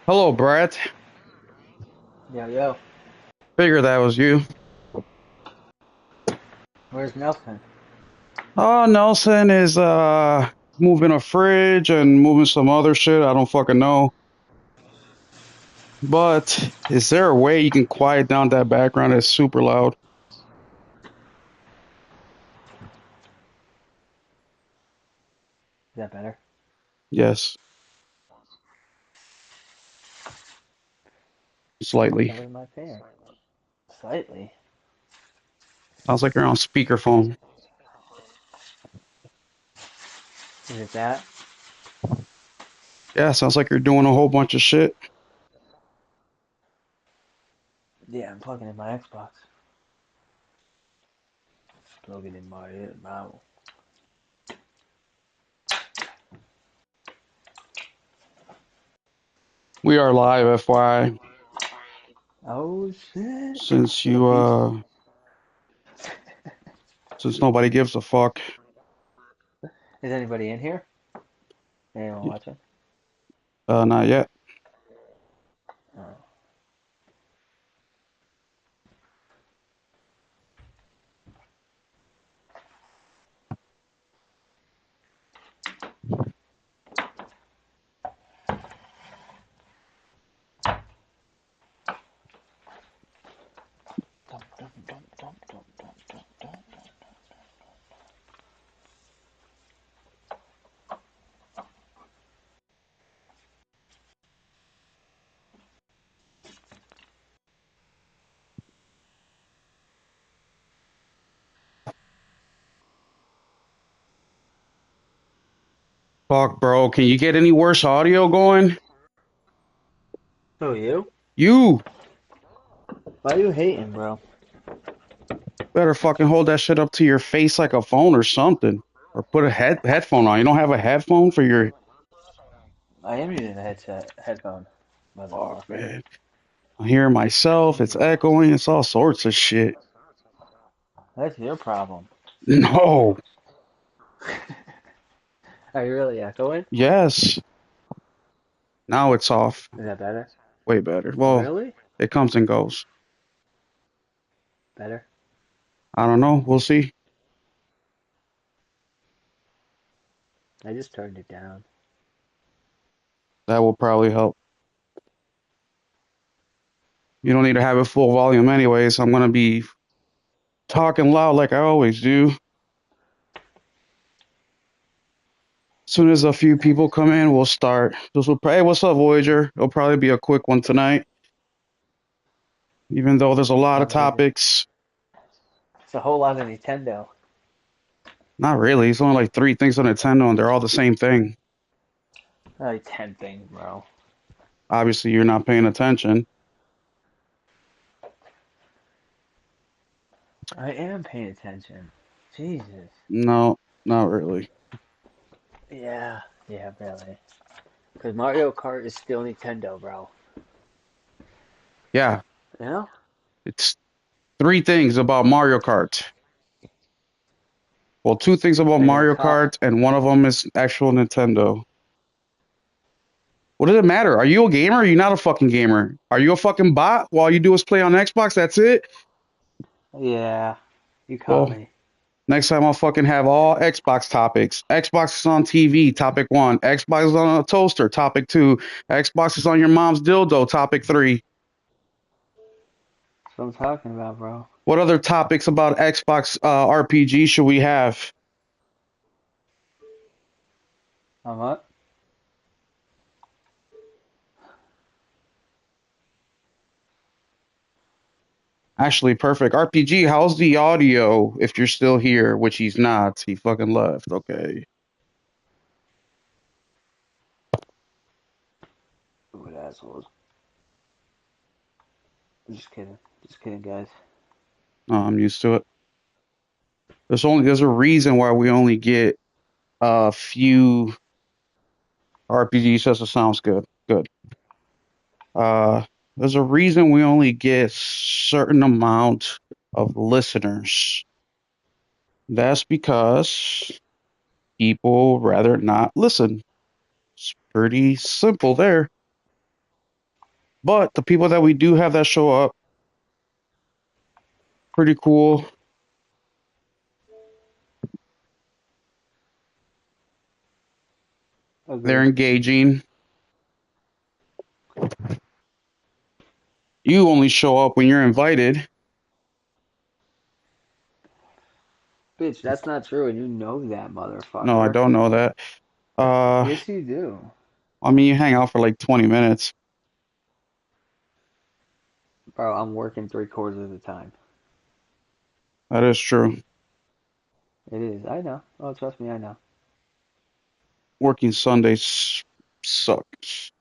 Hello, Brett. Yo, yo, Figure that was you. where's Nelson? Oh, Nelson is moving a fridge and moving some other shit. I don't fucking know. But is there a way you can quiet down that background? It's super loud. Is that better? Yes, slightly. That was my fan. Slightly. Sounds like you're on speakerphone. Is it that? Yeah, sounds like you're doing a whole bunch of shit. Yeah, I'm plugging in my Xbox. Plugging in my mouth. We are live, FYI. Oh shit. Since So you peace. since nobody gives a fuck. Is anybody in here? Anyone watching? Not yet. Oh. Dum, dum, dum, dum, dum, dum, dum, dum. Fuck, bro. Can you get any worse audio going? Who are you? You Why are you hating, bro? better fucking hold that shit up to your face like a phone or something. Or put a headphone on. You don't have a headphone for your. I am using a headphone, Fuck, motherfucker. man. I'm hearing myself. It's echoing. It's all sorts of shit. That's your problem. No. Are you really echoing? Yes. Now it's off. Is that better? Way better. Well, Really? it comes and goes. Better? I don't know. We'll see. I just turned it down. That will probably help. You don't need to have it full volume anyways. I'm going to be talking loud like I always do. As soon as a few people come in, we'll start. Hey, what's up, Voyager? It'll probably be a quick one tonight, even though there's a lot of Not really. topics. It's a whole lot of Nintendo. Not really. It's only like three things on Nintendo, and they're all the same thing. Like 10 things, bro. Obviously, you're not paying attention. I am paying attention. Jesus. No, not really. Yeah, yeah, really. Because Mario Kart is still Nintendo, bro. Yeah, You know? it's three things about Mario Kart. Well, two things about And on Mario top, Kart, and one of them is actual Nintendo. What does it matter? Are you a gamer? Or are you not a fucking gamer? Are you a fucking bot? All you do is play on Xbox. That's it. yeah, you caught Well, me. next time I'll fucking have all Xbox topics. Xbox is on TV, topic one. Xbox is on a toaster, topic two. Xbox is on your mom's dildo, topic three. That's what I'm talking about, bro. What other topics about Xbox RPG should we have? On what? Actually, perfect. RPG, how's the audio if you're still here, which he's not? He fucking left. Okay. What assholes. Just kidding. Just kidding, guys. I'm used to it. There's a reason why we only get a few RPG sets. It sounds good. Good. Uh, there's a reason we only get certain amount of listeners. That's because people rather not listen. It's pretty simple there. But the people that we do have that show up, pretty cool. They're Agreed. engaging. You only show up when you're invited. Bitch, that's not true, and you know that, No, I motherfucker. don't know that. Uh, Yes, you do. I mean, you hang out for like 20 minutes. Bro, I'm working 3/4 of the time. That is true. It is. I know. Oh, trust me, I know. Working Sundays sucks.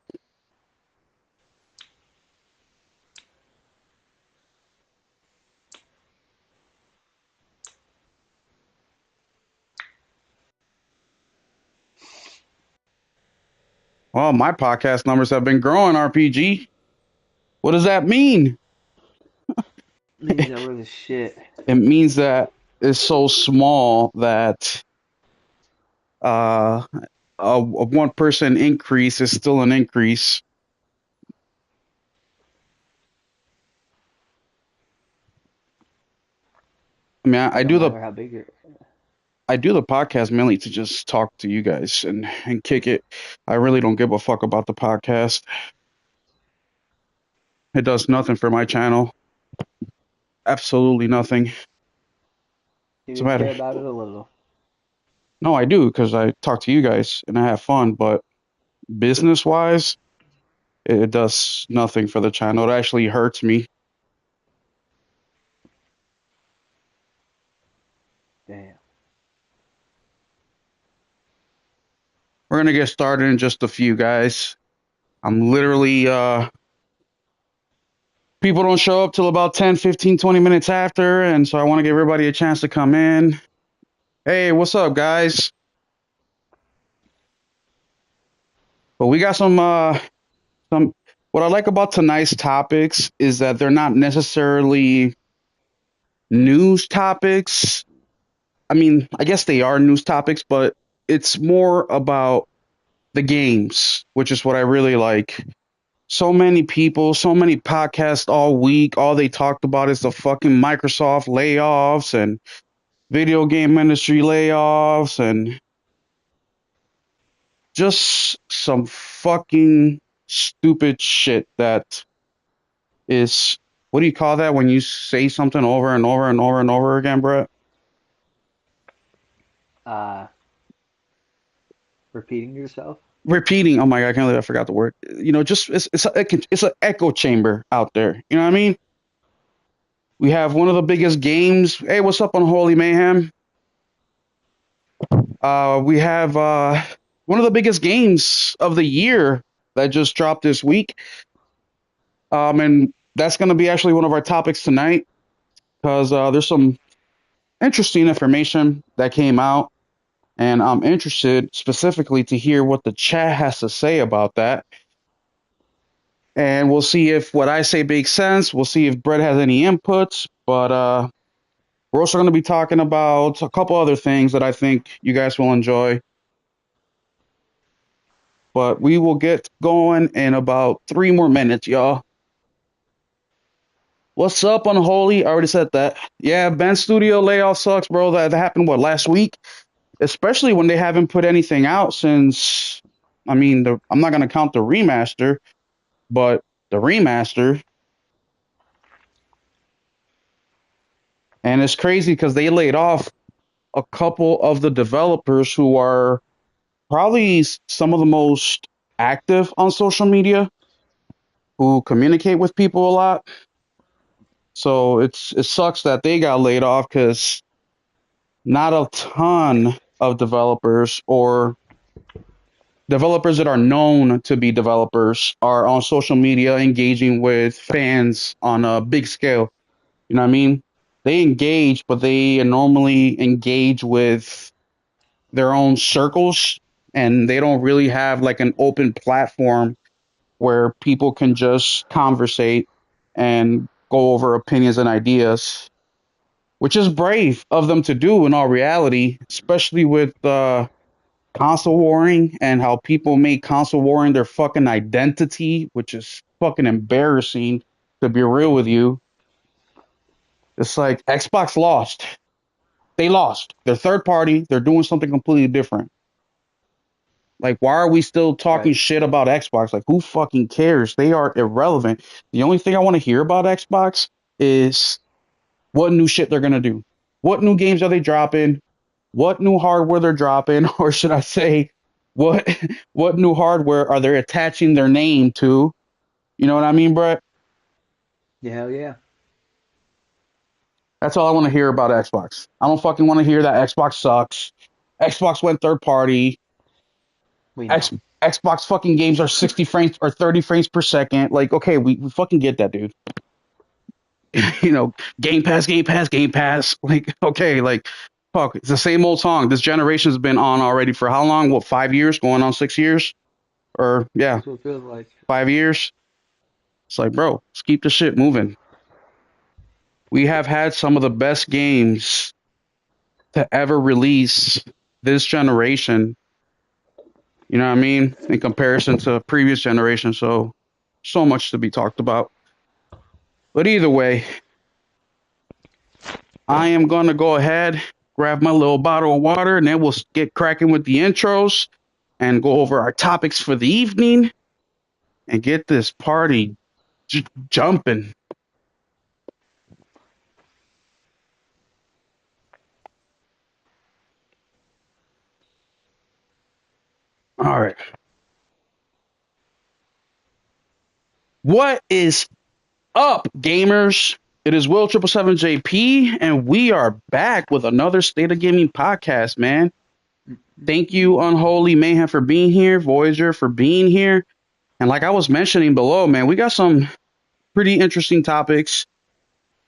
Well, my podcast numbers have been growing, RPG. What does that mean? Means that we're the shit. It means that it's so small that uh, a 1% increase is still an increase. I mean, It don't matter how big you're. I do the podcast mainly to just talk to you guys and kick it. I really don't give a fuck about the podcast. It does nothing for my channel. Absolutely nothing. You What's the do care matter? about it a little. No, I do because I talk to you guys and I have fun. But business wise, it does nothing for the channel. It actually hurts me. Damn. We're gonna get started in just a few, guys. I'm literally people don't show up till about 10, 15, 20 minutes after, and so I want to give everybody a chance to come in. Hey, what's up, guys? But we got some what I like about tonight's topics is that they're not necessarily news topics. I mean, I guess they are news topics, but it's more about the games, which is what I really like. So many people, so many podcasts all week, all they talked about is the fucking Microsoft layoffs and video game industry layoffs and just some fucking stupid shit that is, what do you call that when you say something over and over and over and over again, Brett? Uh, Repeating yourself? Repeating. Oh my god, I can't believe I forgot the word. You know, just it's an echo chamber out there. You know what I mean? We have one of the biggest games. Hey, what's up on Holy Mayhem? We have one of the biggest games of the year that just dropped this week. And that's going to be actually one of our topics tonight because there's some interesting information that came out, and I'm interested specifically to hear what the chat has to say about that. And we'll see if what I say makes sense. We'll see if Brett has any inputs, but we're also going to be talking about a couple other things that I think you guys will enjoy. But we will get going in about 3 more minutes, y'all. What's up, Unholy? I already said that. Yeah, Ben Studio layoff sucks, bro. That happened, what, last week? Especially when they haven't put anything out since, I mean, I'm not going to count the remaster, but the remaster. And it's crazy because they laid off a couple of the developers who are probably some of the most active on social media, who communicate with people a lot. So it sucks that they got laid off because not a ton of developers or developers that are known to be developers are on social media engaging with fans on a big scale. You know what I mean? They engage, but they normally engage with their own circles and they don't really have like an open platform where people can just conversate and go over opinions and ideas, which is brave of them to do in all reality, especially with console warring and how people make console warring their fucking identity, which is fucking embarrassing, to be real with you. It's like Xbox lost. They lost. They're third party. They're doing something completely different. Like, why are we still talking Right. shit about Xbox? Like, who fucking cares? They are irrelevant. The only thing I want to hear about Xbox is what new shit they're gonna do. What new games are they dropping? What new hardware they're dropping, or should I say, what what new hardware are they attaching their name to? You know what I mean, Brett? Yeah, hell yeah. That's all I want to hear about Xbox. I don't fucking want to hear that Xbox sucks. Xbox went third party. We X, know. Xbox fucking games are 60 frames or 30 frames per second. Like, okay, we fucking get that, dude. You know, Game Pass, Game Pass, Game Pass. Like, okay, like, fuck, it's the same old song. This generation's been on already for how long? What, 5 years? Going on 6 years? Or, yeah, That's what it feels like. 5 years? It's like, bro, let's keep the shit moving. We have had some of the best games to ever release this generation. You know what I mean? In comparison to previous generations. So much to be talked about. But either way, I am going to go ahead, grab my little bottle of water, and then we'll get cracking with the intros and go over our topics for the evening and get this party jumping. All right. What is up, gamers? It is Will 777JP, and we are back with another State of Gaming podcast, man. Thank you, Unholy Mayhem, for being here, Voyager for being here. And like I was mentioning below, man, we got some pretty interesting topics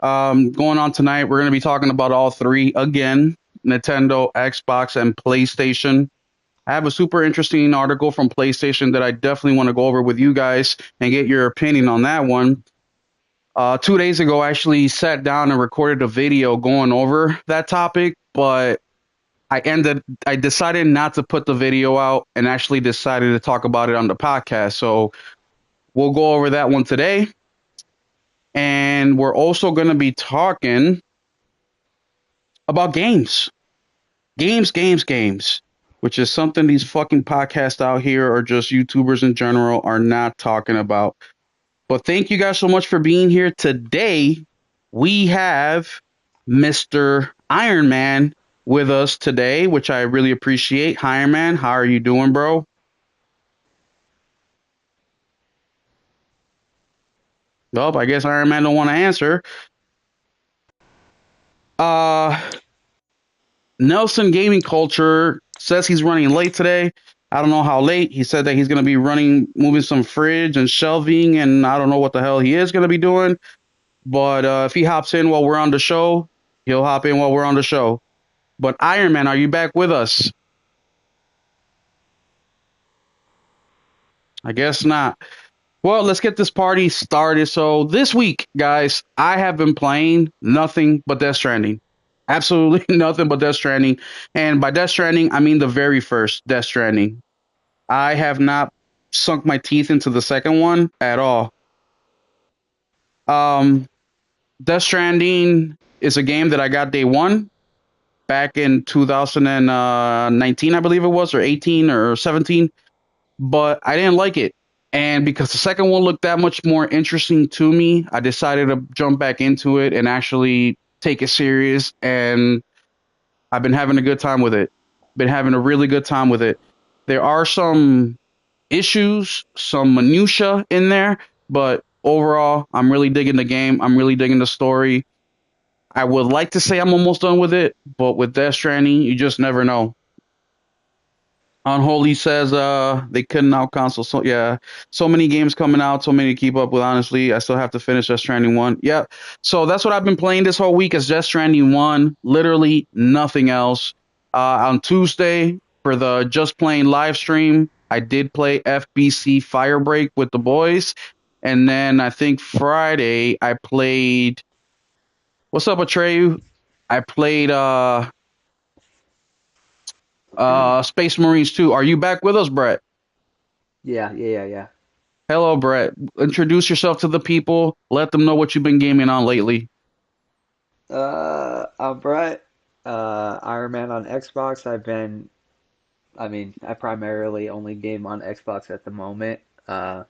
going on tonight. We're going to be talking about all three again: Nintendo, Xbox, and PlayStation. I have a super interesting article from PlayStation that I definitely want to go over with you guys and get your opinion on that one. 2 days ago, I actually sat down and recorded a video going over that topic, but I decided not to put the video out and actually decided to talk about it on the podcast. So we'll go over that one today. And we're also going to be talking about games. Games, which is something these fucking podcasts out here or just YouTubers in general are not talking about. But thank you guys so much for being here today. We have Mr. Iron Man with us today, which I really appreciate. Iron Man, how are you doing, bro? Well, I guess Iron Man don't want to answer. Uh, Nelson Gaming Culture says he's running late today. I don't know how late. He said that he's going to be moving some fridge and shelving, and I don't know what the hell he is going to be doing. But if he hops in while we're on the show, he'll hop in while we're on the show. But Iron Man, are you back with us? I guess not. Well, let's get this party started. So this week, guys, I have been playing nothing but Death Stranding. Absolutely nothing but Death Stranding. And by Death Stranding, I mean the very first Death Stranding. I have not sunk my teeth into the second one at all. Um, Death Stranding is a game that I got day one back in 2019, I believe it was, or 18 or 17, but I didn't like it. And because the second one looked that much more interesting to me, I decided to jump back into it and actually take it serious. And I've been having a good time with it. Been having a really good time with it. There are some issues, some minutia in there, but overall, I'm really digging the game. I'm really digging the story. I would like to say I'm almost done with it, but with Death Stranding, you just never know. Unholy says they couldn't out console. So yeah, so many games coming out, so many to keep up with. Honestly, I still have to finish Death Stranding 1. Yeah, so that's what I've been playing this whole week is Death Stranding 1. Literally nothing else. On Tuesday for the Just Playing live stream, I did play FBC Firebreak with the boys, and then I think Friday I played. What's up, Atreyu? I played Space Marines 2. Are you back with us, Brett? Yeah. Hello, Brett. Introduce yourself to the people. Let them know what you've been gaming on lately. I'm Brett. Iron Man on Xbox. I primarily only game on Xbox at the moment. But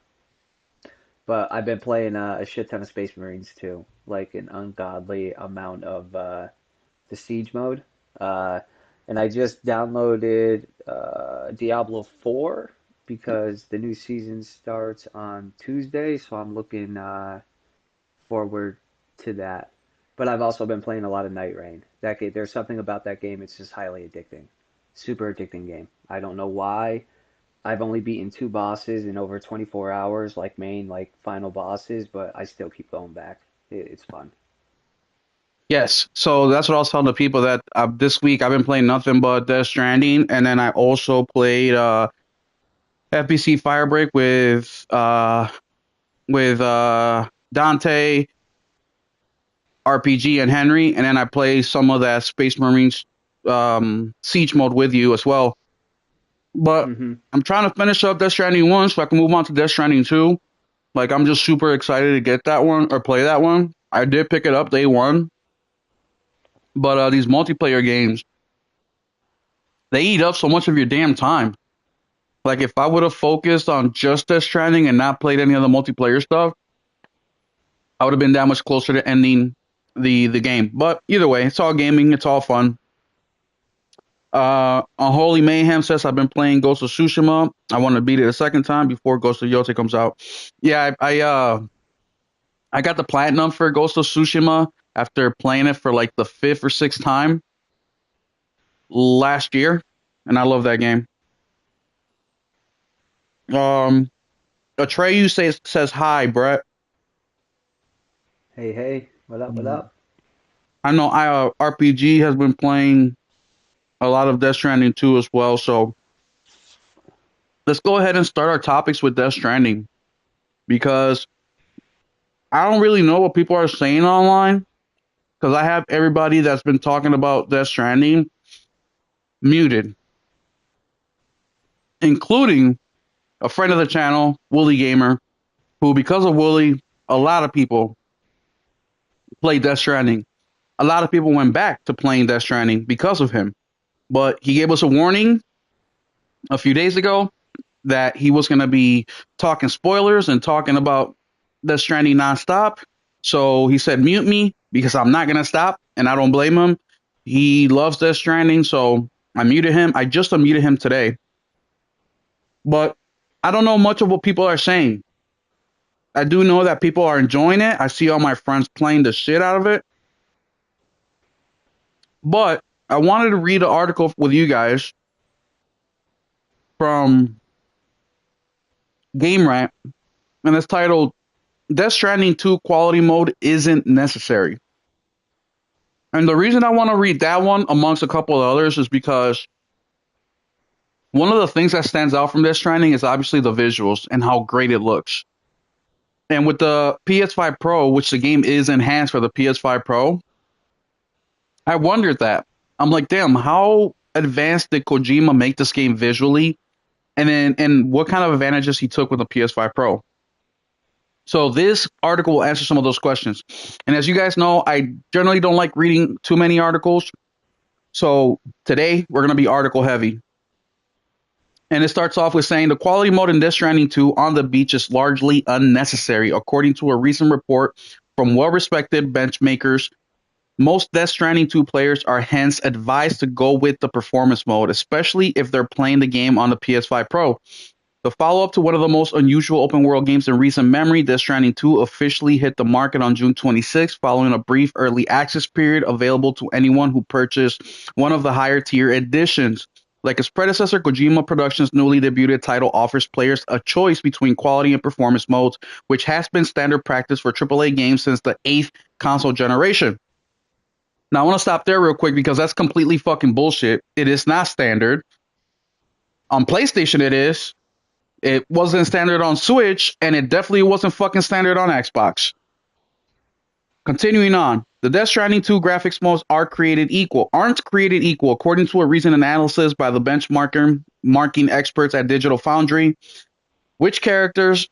I've been playing a shit ton of Space Marines too, like an ungodly amount of the Siege mode. Uh, and I just downloaded Diablo 4 because the new season starts on Tuesday, so I'm looking forward to that. But I've also been playing a lot of Night Rain. That game, there's something about that game. It's just highly addicting, super addicting game. I don't know why. I've only beaten two bosses in over 24 hours, like main, like final bosses, but I still keep going back. It's fun. Yes, so that's what I was telling the people that this week I've been playing nothing but Death Stranding, and then I also played FBC Firebreak with Dante, RPG, and Henry, and then I play some of that Space Marines Siege mode with you as well. But Hmm. I'm trying to finish up Death Stranding 1 so I can move on to Death Stranding 2. Like, I'm just super excited to get that one or play that one. I did pick it up day one, but these multiplayer games, they eat up so much of your damn time. Like, if I would have focused on just Death Stranding and not played any of the multiplayer stuff, I would have been that much closer to ending the game. But either way, it's all gaming, it's all fun. Unholy Mayhem says I've been playing Ghost of Tsushima. I want to beat it a second time before Ghost of Yotei comes out. Yeah, I got the platinum for Ghost of Tsushima after playing it for like the fifth or sixth time last year, and I love that game. Um, Atreyu says hi, Brett. Hey, hey, what up, what up? I know RPG has been playing a lot of Death Stranding 2 as well, so let's go ahead and start our topics with Death Stranding because I don't really know what people are saying online because I have everybody that's been talking about Death Stranding muted, including a friend of the channel, Wooly Gamer, who, because of Wooly, a lot of people played Death Stranding. A lot of people went back to playing Death Stranding because of him. But he gave us a warning a few days ago that he was going to be talking spoilers and talking about Death Stranding nonstop. So he said, mute me because I'm not going to stop. And I don't blame him. He loves Death Stranding. So I muted him. I just unmuted him today. But I don't know much of what people are saying. I do know that people are enjoying it. I see all my friends playing the shit out of it. But I wanted to read an article with you guys from Game Rant, and it's titled Death Stranding 2 Quality Mode Isn't Necessary. And the reason I want to read that one amongst a couple of others is because one of the things that stands out from Death Stranding is obviously the visuals and how great it looks. And with the PS5 Pro, which the game is enhanced for the PS5 Pro, I wondered that. I'm like, damn, how advanced did Kojima make this game visually? And what kind of advantages he took with the PS5 Pro? So this article will answer some of those questions. And as you guys know, I generally don't like reading too many articles. So today we're going to be article heavy. And it starts off with saying the quality mode in Death Stranding 2 on the beach is largely unnecessary, according to a recent report from well-respected benchmakers. Most Death Stranding 2 players are hence advised to go with the performance mode, especially if they're playing the game on the PS5 Pro. The follow-up to one of the most unusual open-world games in recent memory, Death Stranding 2 officially hit the market on June 26th following a brief early access period available to anyone who purchased one of the higher-tier editions. Like its predecessor, Kojima Productions' newly debuted title offers players a choice between quality and performance modes, which has been standard practice for AAA games since the 8th console generation. Now, I want to stop there real quick because that's completely fucking bullshit. It is not standard. On PlayStation, it is. It wasn't standard on Switch, and it definitely wasn't fucking standard on Xbox. Continuing on, the Death Stranding 2 graphics modes aren't created equal, according to a recent analysis by the benchmarking experts at Digital Foundry. Which characters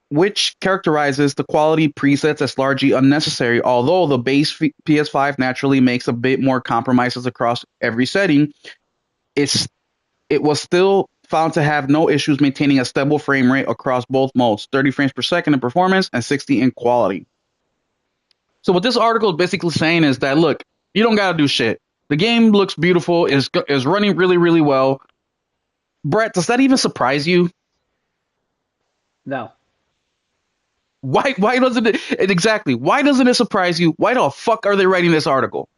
which characterizes the quality presets as largely unnecessary. Although the base PS5 naturally makes a bit more compromises across every setting, it's it was still found to have no issues maintaining a stable frame rate across both modes, 30 frames per second in performance and 60 in quality. So what this article is basically saying is that look, you don't gotta do shit. The game looks beautiful, is running really really well. Brett, does that even surprise you? No, Why doesn't it exactly? Why doesn't it surprise you? Why the fuck are they writing this article?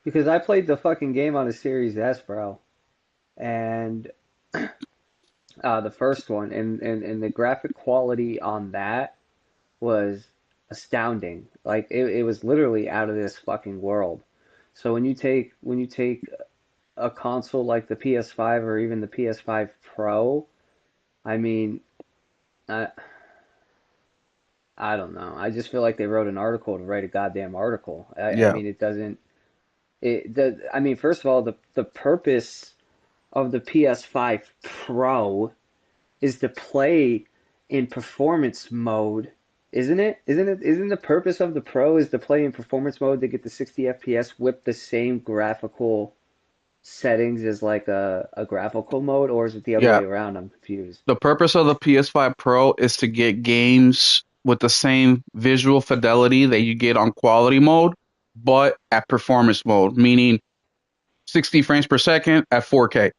because I played the fucking game on a Series S, bro, and the first one, and the graphic quality on that was astounding. Like it was literally out of this fucking world. So when you take a console like the PS5 or even the PS5 Pro, I mean, I I don't know. I just feel like they wrote an article to write a goddamn article. I Yeah, mean, it doesn't. I mean, first of all, the purpose of the PS5 Pro is to play in performance mode, isn't it? Isn't the purpose of the Pro is to play in performance mode to get the 60 FPS with the same graphical settings as like a graphical mode, or is it the other yeah. way around? I'm confused. The purpose of the PS5 Pro is to get games with the same visual fidelity that you get on quality mode, but at performance mode, meaning 60 frames per second at 4K.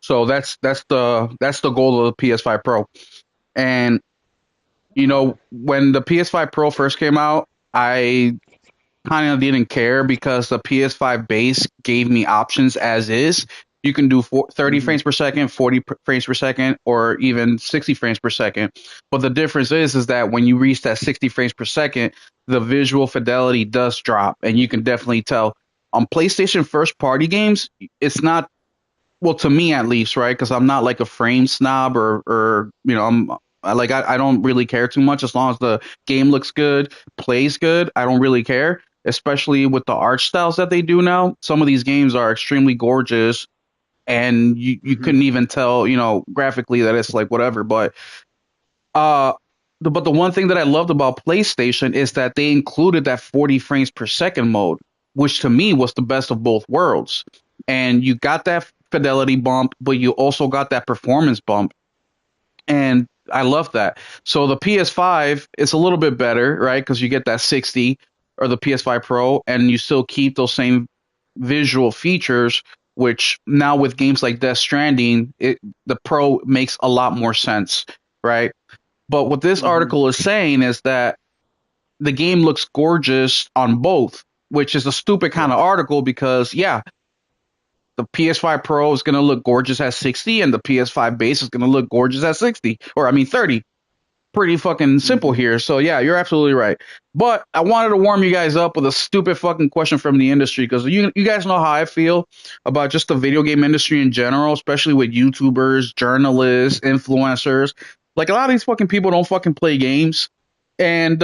So that's the goal of the PS5 Pro. And when the PS5 Pro first came out, I kind of didn't care because the PS5 base gave me options as is. You can do 30 Hmm. frames per second, 40 frames per second, or even 60 frames per second. But the difference is that when you reach that 60 frames per second, the visual fidelity does drop, and you can definitely tell. On PlayStation first party games, it's not, well, to me at least, right? Because I'm not like a frame snob, or I don't really care too much as long as the game looks good, plays good. I don't really care, especially with the art styles that they do now. Some of these games are extremely gorgeous, and you Hmm. couldn't even tell, graphically that it's like whatever. Uh, but the one thing that I loved about PlayStation is that they included that 40 frames per second mode, which to me was the best of both worlds. And you got that fidelity bump, but you also got that performance bump. And I love that. So the PS5 is a little bit better, right? Because you get that 60 or the PS5 Pro, and you still keep those same visual features. Which now with games like Death Stranding, the Pro makes a lot more sense, right? But what this Hmm. article is saying is that the game looks gorgeous on both, which is a stupid kind of Yes. article because, yeah, the PS5 Pro is going to look gorgeous at 60 and the PS5 base is going to look gorgeous at 60, or I mean 30. Pretty fucking simple Hmm. here. So, yeah, you're absolutely right. But I wanted to warm you guys up with a stupid fucking question from the industry because you guys know how I feel about just the video game industry in general, especially with YouTubers, journalists, influencers. Like a lot of these fucking people don't fucking play games, and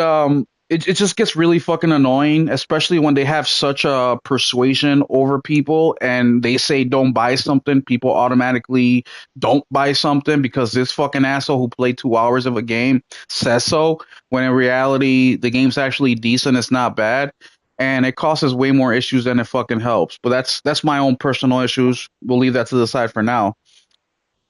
it just gets really fucking annoying, especially when they have such a persuasion over people and they say don't buy something, people automatically don't buy something because this fucking asshole who played 2 hours of a game says so, when in reality the game's actually decent, it's not bad. And it causes way more issues than it fucking helps. But that's my own personal issues. We'll leave that to the side for now.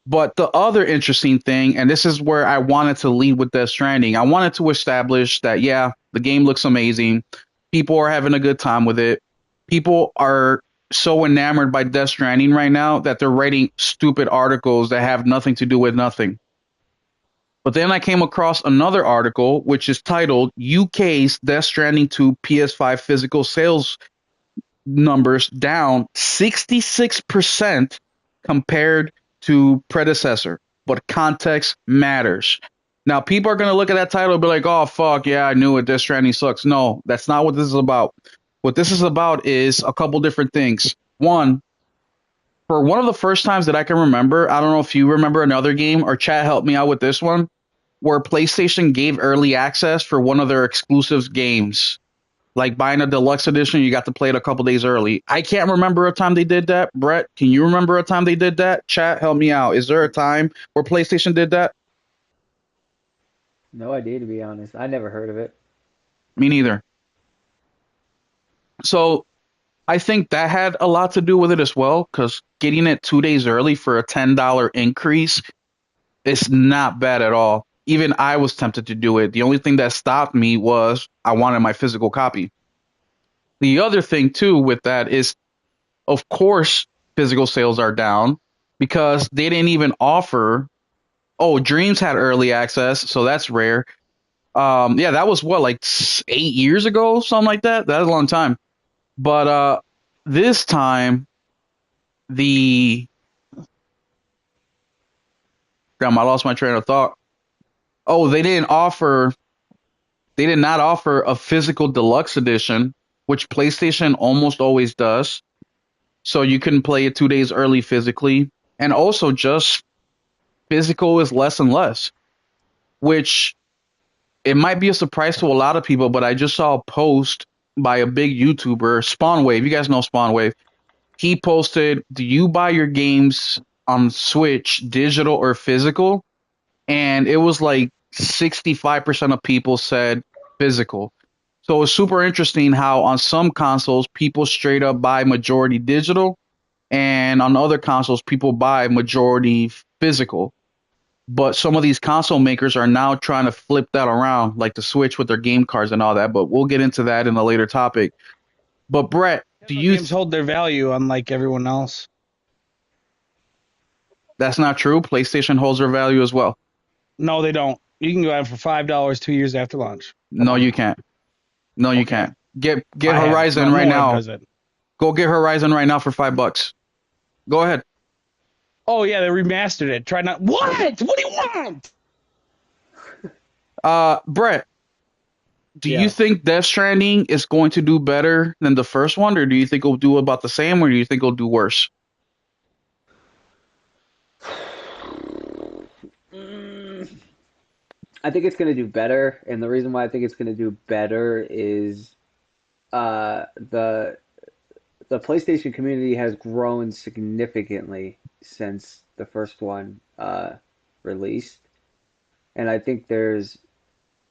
But the other interesting thing, and this is where I wanted to lead with Death Stranding, I wanted to establish that, yeah, the game looks amazing. People are having a good time with it. People are so enamored by Death Stranding right now that they're writing stupid articles that have nothing to do with nothing. But then I came across another article which is titled UK's Death Stranding 2 PS5 physical sales numbers down 66% compared to predecessor. But context matters. Now, people are going to look at that title and be like, oh, fuck, yeah, I knew it. Death Stranding sucks. No, that's not what this is about. What this is about is a couple different things. One, for one of the first times that I can remember, I don't know if you remember another game or chat helped me out with this one, where PlayStation gave early access for one of their exclusive games, like buying a deluxe edition, you got to play it a couple days early. I can't remember a time they did that. Brett, can you remember a time they did that? Chat, help me out. Is there a time where PlayStation did that? No idea, to be honest. I never heard of it. Me neither. So I think that had a lot to do with it as well, because getting it 2 days early for a $10 increase is not bad at all. Even I was tempted to do it. The only thing that stopped me was I wanted my physical copy. The other thing too with that is, of course, physical sales are down because they didn't even offer. Oh, Dreams had early access, so that's rare. Yeah, that was what, like 8 years ago, something like that. That's a long time. But this time the damn, I lost my train of thought. Oh, they did not offer a physical deluxe edition, which PlayStation almost always does. So you can play it 2 days early physically, and also just physical is less and less, which it might be a surprise to a lot of people. But I just saw a post by a big YouTuber, Spawnwave. You guys know Spawnwave. He posted, "Do you buy your games on Switch digital or physical?" And it was like 65% of people said physical. So it's super interesting how on some consoles people straight up buy majority digital, and on other consoles people buy majority physical. But some of these console makers are now trying to flip that around, like the Switch with their game cards and all that. But we'll get into that in a later topic. But Brett, do Nintendo you? games hold their value unlike everyone else. That's not true. PlayStation holds their value as well. No, they don't. You can go out for $5 2 years after launch. Come No, on you now. can't. No, you Okay. can't. Get I have. Horizon No right one now. does it. Go get Horizon right now for $5. Go ahead. Oh yeah, they remastered it. Try not. What? What do you want? Brett, do you Yeah. think Death Stranding is going to do better than the first one, or do you think it'll do about the same, or do you think it'll do worse? Mm, I think it's going to do better, and the reason why I think it's going to do better is the PlayStation community has grown significantly since the first one released, and I think there's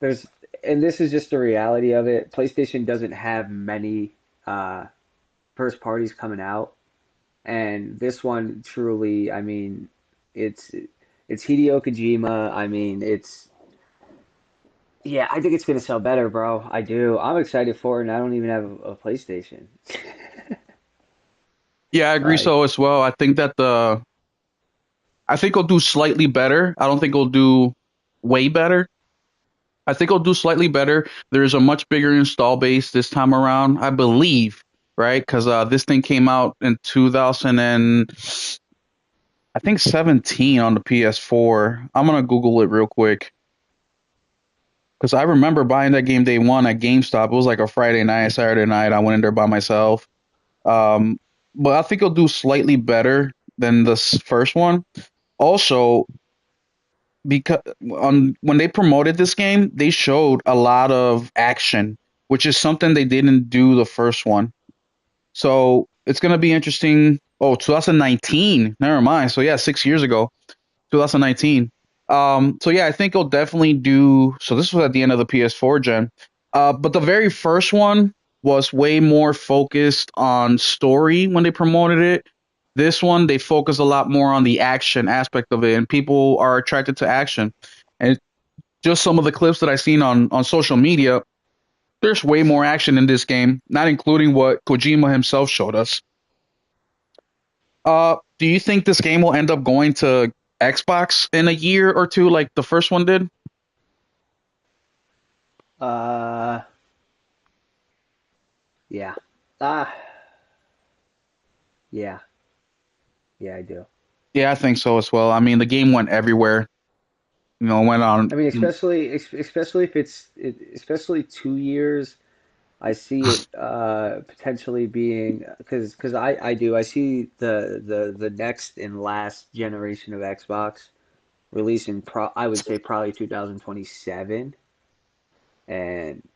and this is just the reality of it. PlayStation doesn't have many uh, first parties coming out, and this one truly, I mean, it's it's Hideo Kojima. I mean, it's yeah, I think it's gonna sell better, bro. I do. I'm excited for it, and I don't even have a PlayStation. Yeah, I agree Like, so as well. I think it'll do slightly better. I don't think it'll do way better. I think it'll do slightly better. There's a much bigger install base this time around, I believe, right? Because this thing came out in 2000 and I think 17 on the PS4. I'm gonna Google it real quick because I remember buying that game day one at GameStop. It was like a Friday night, Saturday night. I went in there by myself. Um, but I think it'll do slightly better than the first one. Also, because on when they promoted this game, they showed a lot of action, which is something they didn't do the first one. So it's gonna be interesting. Oh, 2019. Never mind. So yeah, 6 years ago, 2019. So yeah, I think it'll definitely do. So this was at the end of the PS4 gen. But the very first one was way more focused on story when they promoted it. This one they focus a lot more on the action aspect of it, and people are attracted to action. And just some of the clips that I've seen on social media, there's way more action in this game, not including what Kojima himself showed us. Do you think this game will end up going to Xbox in a year or two, like the first one did? uh, yeah, ah, yeah, yeah, I do. Yeah, I think so as well. I mean, the game went everywhere. Went on. I mean, especially if especially 2 years. I see it potentially being because I do I see the next and last generation of Xbox releasing I would say probably 2027 and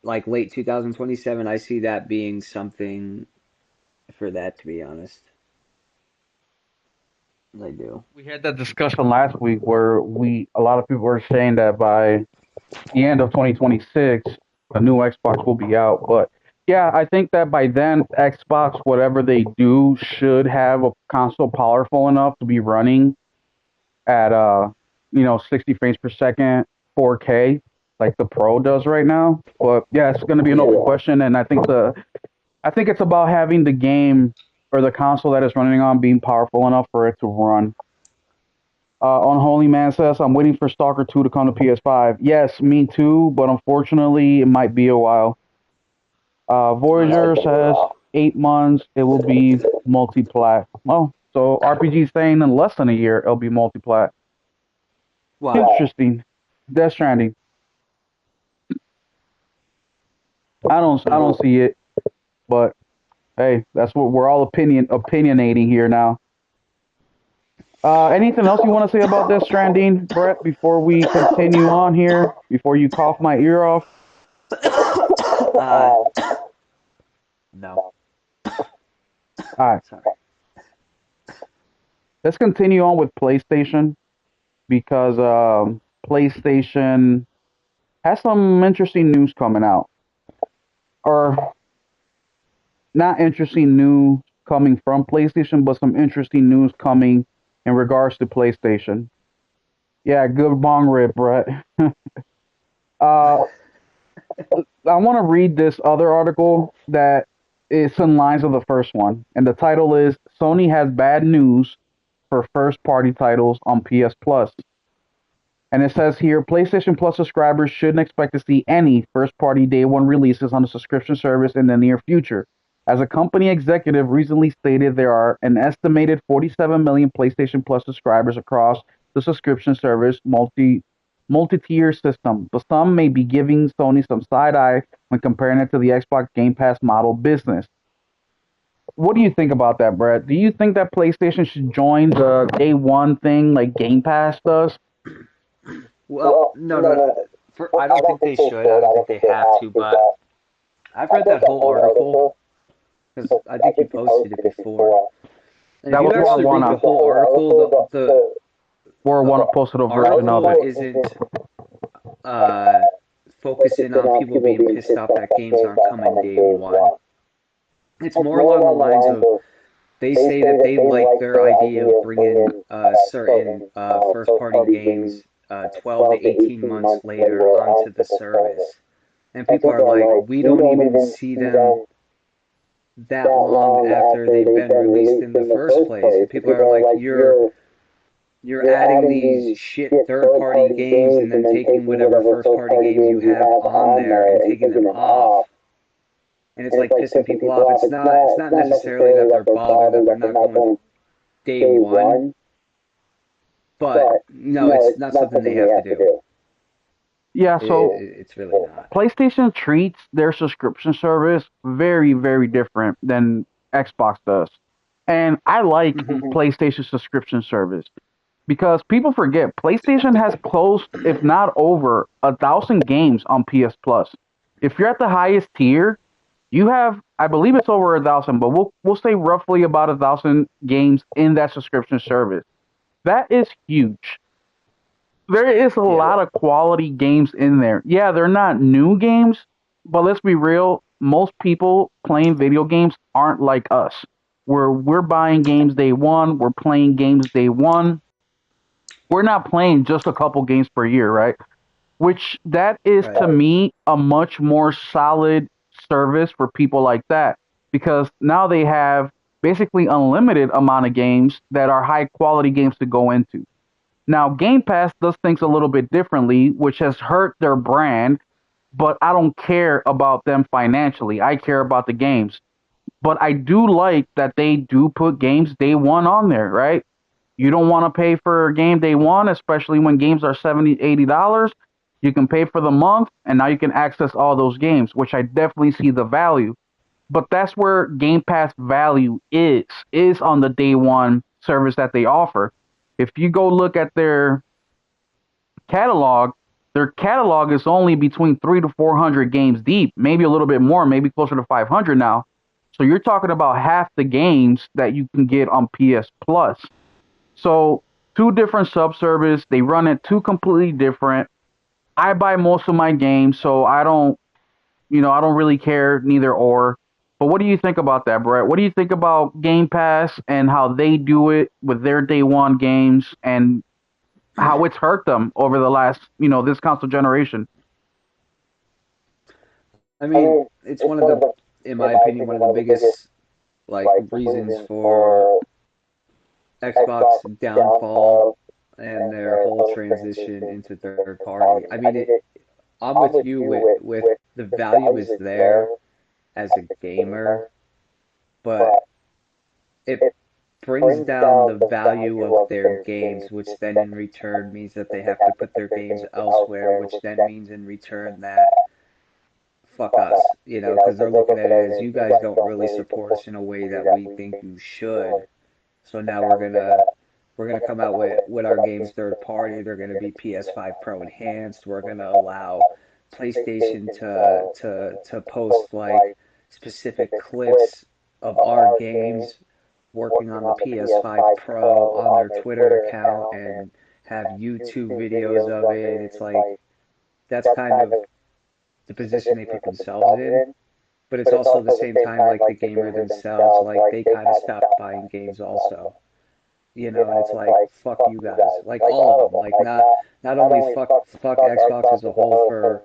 like late 2027. I see that being something for that, to be honest. I do. We had that discussion last week where a lot of people were saying that by the end of 2026, a new Xbox will be out. But yeah, I think that by then, Xbox, whatever they do, should have a console powerful enough to be running at 60 frames per second, 4K, like the Pro does right now. But yeah, it's going to be an open question, and I think it's about having the game or the console that it's running on being powerful enough for it to run. Unholy Man says, I'm waiting for Stalker 2 to come to PS5. Yes, me too, but unfortunately, it might be a while. Voyager says 8 months, it will be multi-plat. Well, so RPG saying in less than a year, it'll be multi-plat. Wow. Interesting. Death Stranding. I don't see it, but hey, that's what we're all opinionating here now. Anything else you want to say about Death Stranding, Brett, before we continue on here? Before you cough my ear off? No. All right. Sorry. Let's continue on with PlayStation because PlayStation has some interesting news coming out. Or not interesting news coming from PlayStation, but some interesting news coming in regards to PlayStation. Yeah, good bong rip, Brett. I want to read this other article that is in lines of the first one, and the title is Sony has bad news for first-party titles on PS Plus. And it says here, PlayStation Plus subscribers shouldn't expect to see any first-party day one releases on the subscription service in the near future, as a company executive recently stated there are an estimated 47 million PlayStation Plus subscribers across the subscription service multi-tier system, but some may be giving Sony some side-eye when comparing it to the Xbox Game Pass model business. What do you think about that, Brett? Do you think that PlayStation should join the day one thing like Game Pass does? Well, no. I don't think they should. I don't think they have to. But I've read that whole article because I think you posted it before. And That if was you actually read the whole article, the Or want to post a version of article it. isn't focusing on people being pissed off that games aren't coming day one. It's more along the lines of they say that they like their idea of bringing certain first-party games 12 to 18 months later onto the service. And people are like, we don't even see them that long after they've been released in the first place. And people are like, you're adding these shit third-party games and then taking whatever first-party games you have on there and taking them off. And it's like pissing people off. It's not necessarily that they're bothered that they're not going day one, but no, it's not something they have to do. Yeah, so It's really not. PlayStation treats their subscription service very, very different than Xbox does. And I like PlayStation subscription service because people forget PlayStation has close, if not over, 1,000 games on PS Plus. If you're at the highest tier, you have, I believe it's over 1,000, but we'll say roughly about 1,000 games in that subscription service. That is huge. There is a lot of quality games in there. Yeah, they're not new games, but let's be real. Most people playing video games aren't like us. We're buying games day one. We're playing games day one. We're not playing just a couple games per year, right? Which that is to me a much more solid service for people like that because now they have basically unlimited amount of games that are high quality games to go into. Now, Game Pass does things a little bit differently, which has hurt their brand, but I don't care about them financially. I care about the games. But I do like that they do put games day one on there, right? You don't want to pay for a game day one, especially when games are $70, $80. You can pay for the month, and now you can access all those games, which I definitely see the value. But that's where Game Pass value is on the day one service that they offer. If you go look at their catalog is only between 300 to 400 games deep, maybe a little bit more, maybe closer to 500 now. So you're talking about half the games that you can get on PS Plus. So two different subservices, they run it two completely different. I buy most of my games, so I don't, I don't really care neither or. But what do you think about that, Brett? What do you think about Game Pass and how they do it with their day one games and how it's hurt them over the last, this console generation? I mean, it's one of the, in my opinion, one of the biggest like reasons for Xbox downfall and their whole transition into third party. I mean, I'm with you with the value is there as a gamer, but it brings down the value of their games, which then in return means that they have to put their games elsewhere, which then means in return that fuck us, because they're looking at it as you guys don't really support us in a way that we think you should. So now we're gonna come out with our games third party. They're gonna be PS5 Pro enhanced. We're gonna allow PlayStation to post like specific clips of our games working on the PS5 Pro on their Twitter account and have YouTube videos of it. It's like that's kind of the position they put themselves in. But it's also at the same time like the gamer themselves, like they kind of stopped buying games also. And it's like fuck you guys, like all of them, like not only fuck Xbox as a whole for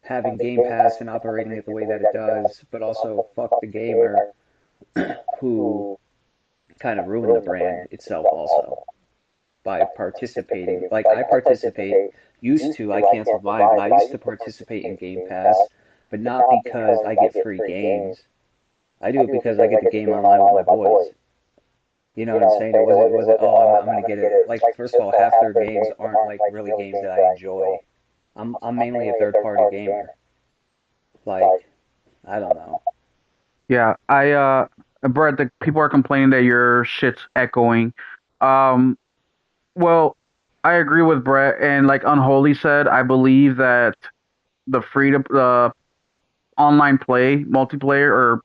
having Game Pass and operating it the way that it does, but also fuck the gamer who kind of ruined the brand itself also by participating. Like I participate, used to, I canceled mine, but I used to participate in Game Pass, but not because I get free games. I do it because I get the game online with my boys. You know what I'm saying? It wasn't. Oh, I'm gonna get it. Like first of all, half their games aren't like really games that I enjoy. I'm mainly a third party gamer. Like I don't know. Yeah, Brett, the people are complaining that your shit's echoing. Um, well, I agree with Brett, and like Unholy said, I believe that the free to online play, multiplayer, or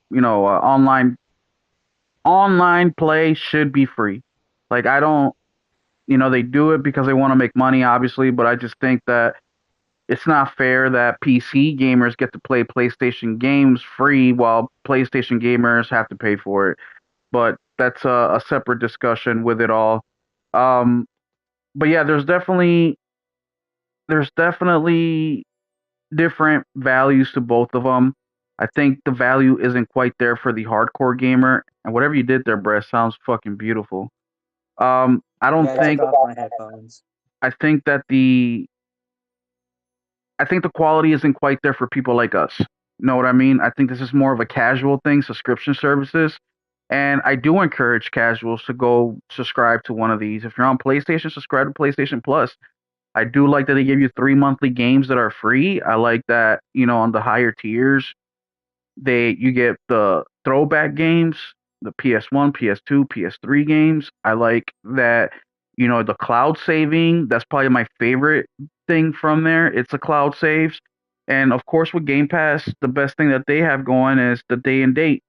online play should be free. Like I don't, they do it because they want to make money, obviously, but I just think that it's not fair that PC gamers get to play PlayStation games free while PlayStation gamers have to pay for it. But that's a separate discussion with it all. Um, but yeah, there's definitely different values to both of them. I think the value isn't quite there for the hardcore gamer, and whatever you did there, Brett, sounds fucking beautiful. I don't Yeah, I took think off my headphones. I think that the quality isn't quite there for people like us. You know what I mean? I think this is more of a casual thing, subscription services. And I do encourage casuals to go subscribe to one of these. If you're on PlayStation, subscribe to PlayStation Plus. I do like that they give you 3 monthly games that are free. I like that, on the higher tiers, you get the throwback games, the PS1, PS2, PS3 games. I like that, the cloud saving. That's probably my favorite thing from there. It's a cloud saves. And of course, with Game Pass, the best thing that they have going is the day and date.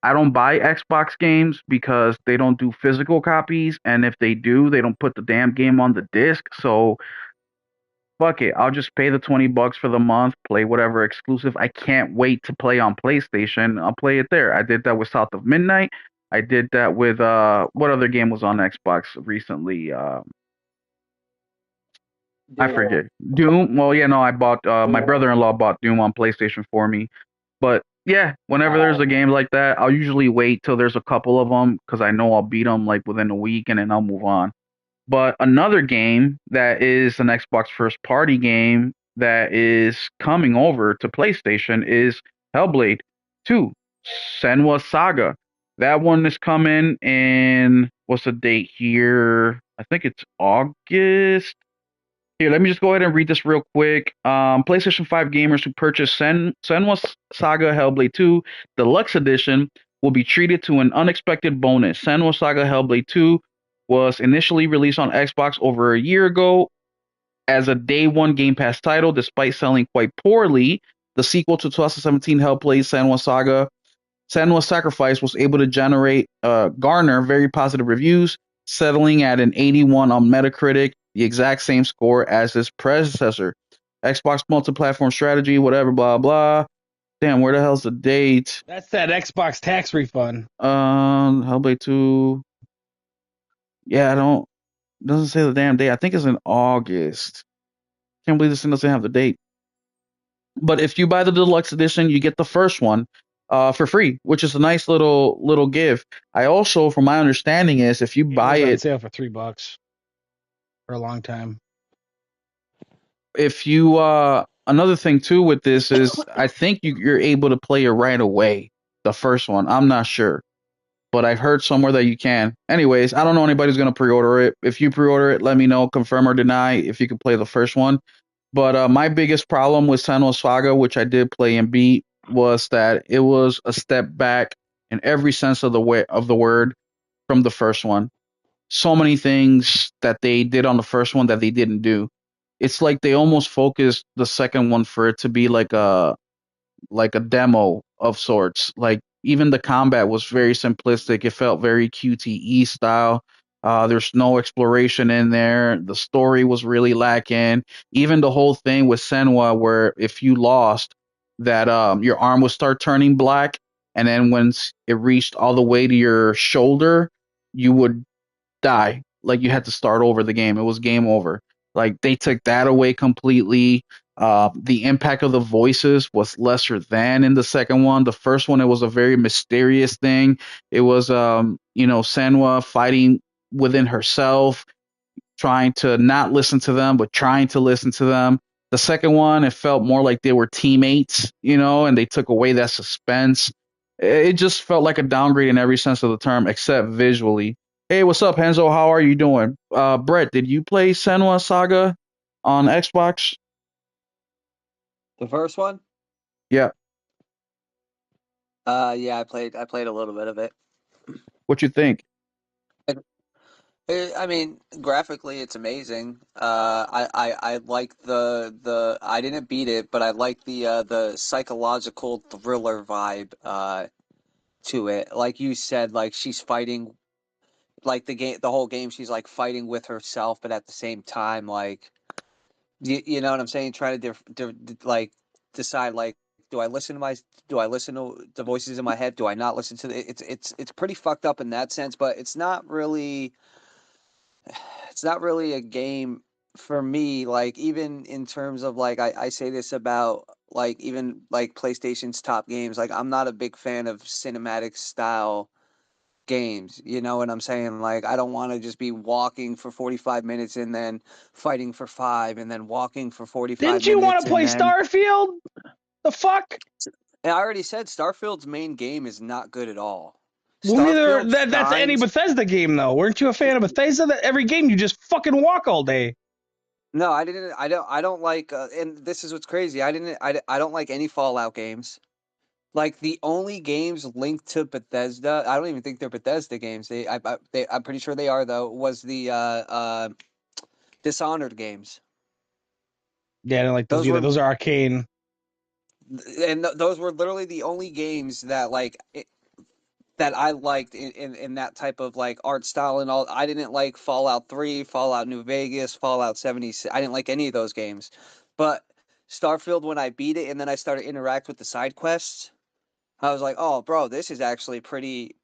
I don't buy Xbox games because they don't do physical copies, and if they do, they don't put the damn game on the disc. So fuck it, I'll just pay the $20 for the month, play whatever exclusive I can't wait to play on PlayStation. I'll play it there. I did that with South of Midnight. I did that with what other game was on Xbox recently? I Doom. forget. Doom. Well, yeah, no, I bought my brother-in-law bought Doom on PlayStation for me. But yeah, whenever there's a game like that, I'll usually wait till there's a couple of them because I know I'll beat them like within a week and then I'll move on. But another game that is an Xbox first party game that is coming over to PlayStation is Hellblade 2, Senua Saga. That one is coming in, what's the date here? I think it's August. Here, let me just go ahead and read this real quick. PlayStation 5 gamers who purchase Senua Saga Hellblade 2 Deluxe Edition will be treated to an unexpected bonus. Senua Saga Hellblade 2 was initially released on Xbox over a year ago as a day one Game Pass title, despite selling quite poorly. The sequel to 2017 Hellblade Senua Saga, Senua Sacrifice, was able to garner very positive reviews, settling at an 81 on Metacritic the exact same score as its predecessor. Xbox multi-platform strategy, whatever, blah blah. Damn, where the hell's the date? That's that Xbox tax refund. Hellblade 2. Yeah, I don't. It doesn't say the damn date. I think it's in August. Can't believe this thing doesn't have the date. But if you buy the deluxe edition, you get the first one for free, which is a nice little give. I also, from my understanding, is if you It buy was on it, sale for $3 for a long time. if you another thing too with this is I think you're able to play it right away. The first one, I'm not sure, but I heard somewhere that you can. Anyways, I don't know anybody who's gonna pre-order it. If you pre-order it, let me know, confirm or deny if you can play the first one. But my biggest problem with Senua Saga, which I did play and beat, was that it was a step back in every sense of the word from the first one. So many things that they did on the first one that they didn't do. It's like they almost focused the second one for it to be like a demo of sorts. Like even the combat was very simplistic. It felt very QTE style. There's no exploration in there. The story was really lacking. Even the whole thing with Senwa, where if you lost, that your arm would start turning black, and then once it reached all the way to your shoulder, you would die. Like you had to start over the game. It was game over. Like they took that away completely. The impact of the voices was lesser than in the second one. The first one, it was a very mysterious thing. It was, Senwa fighting within herself, trying to not listen to them, but trying to listen to them. The second one, it felt more like they were teammates, and they took away that suspense. It just felt like a downgrade in every sense of the term, except visually. Hey, what's up, Henzo? How are you doing? Brett, did you play Senua Saga on Xbox? The first one? Yeah. Yeah, I played a little bit of it. What you think? I mean, graphically, it's amazing. I like the I didn't beat it, but I like the psychological thriller vibe to it. Like you said, like she's fighting, like the whole game, she's like fighting with herself, but at the same time, like you know what I'm saying? Try to like decide like. Do I listen to the voices in my head? Do I not listen to it's pretty fucked up in that sense, but it's not really a game for me. Like even in terms of like I say this about like even like PlayStation's top games. Like I'm not a big fan of cinematic style games. You know what I'm saying? Like I don't want to just be walking for 45 minutes and then fighting for 5 and then walking for 45 Didn't you want minutes to and play then Starfield? The fuck? and I already said Starfield's main game is not good at all. Well, neither Starfield that's any shines. Bethesda game though. Weren't you a fan of Bethesda? That every game you just fucking walk all day. No, I didn't. I don't like. And this is what's crazy. I don't like any Fallout games. Like the only games linked to Bethesda, I don't even think they're Bethesda games. I'm pretty sure they are though. Was the Dishonored games? Yeah, I didn't like those Those either. were Those are arcane. those were literally the only games that that I liked in that type of like art style and all. I didn't like Fallout 3, Fallout New Vegas, Fallout 76. I didn't like any of those games. But Starfield, when I beat it and then I started to interact with the side quests, I was like, "Oh, bro, this is actually pretty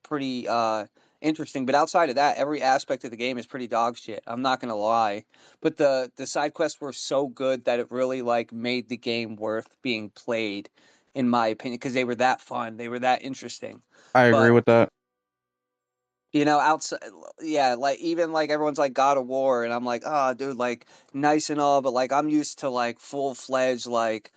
interesting." But outside of that, every aspect of the game is pretty dog shit. I'm not gonna lie. But the side quests were so good that it really like made the game worth being played, in my opinion, because they were that fun, they were that interesting. I agree But with that. outside, yeah, like even like everyone's like God of War, and I'm like, oh, dude, like nice and all, but like I'm used to like full fledged like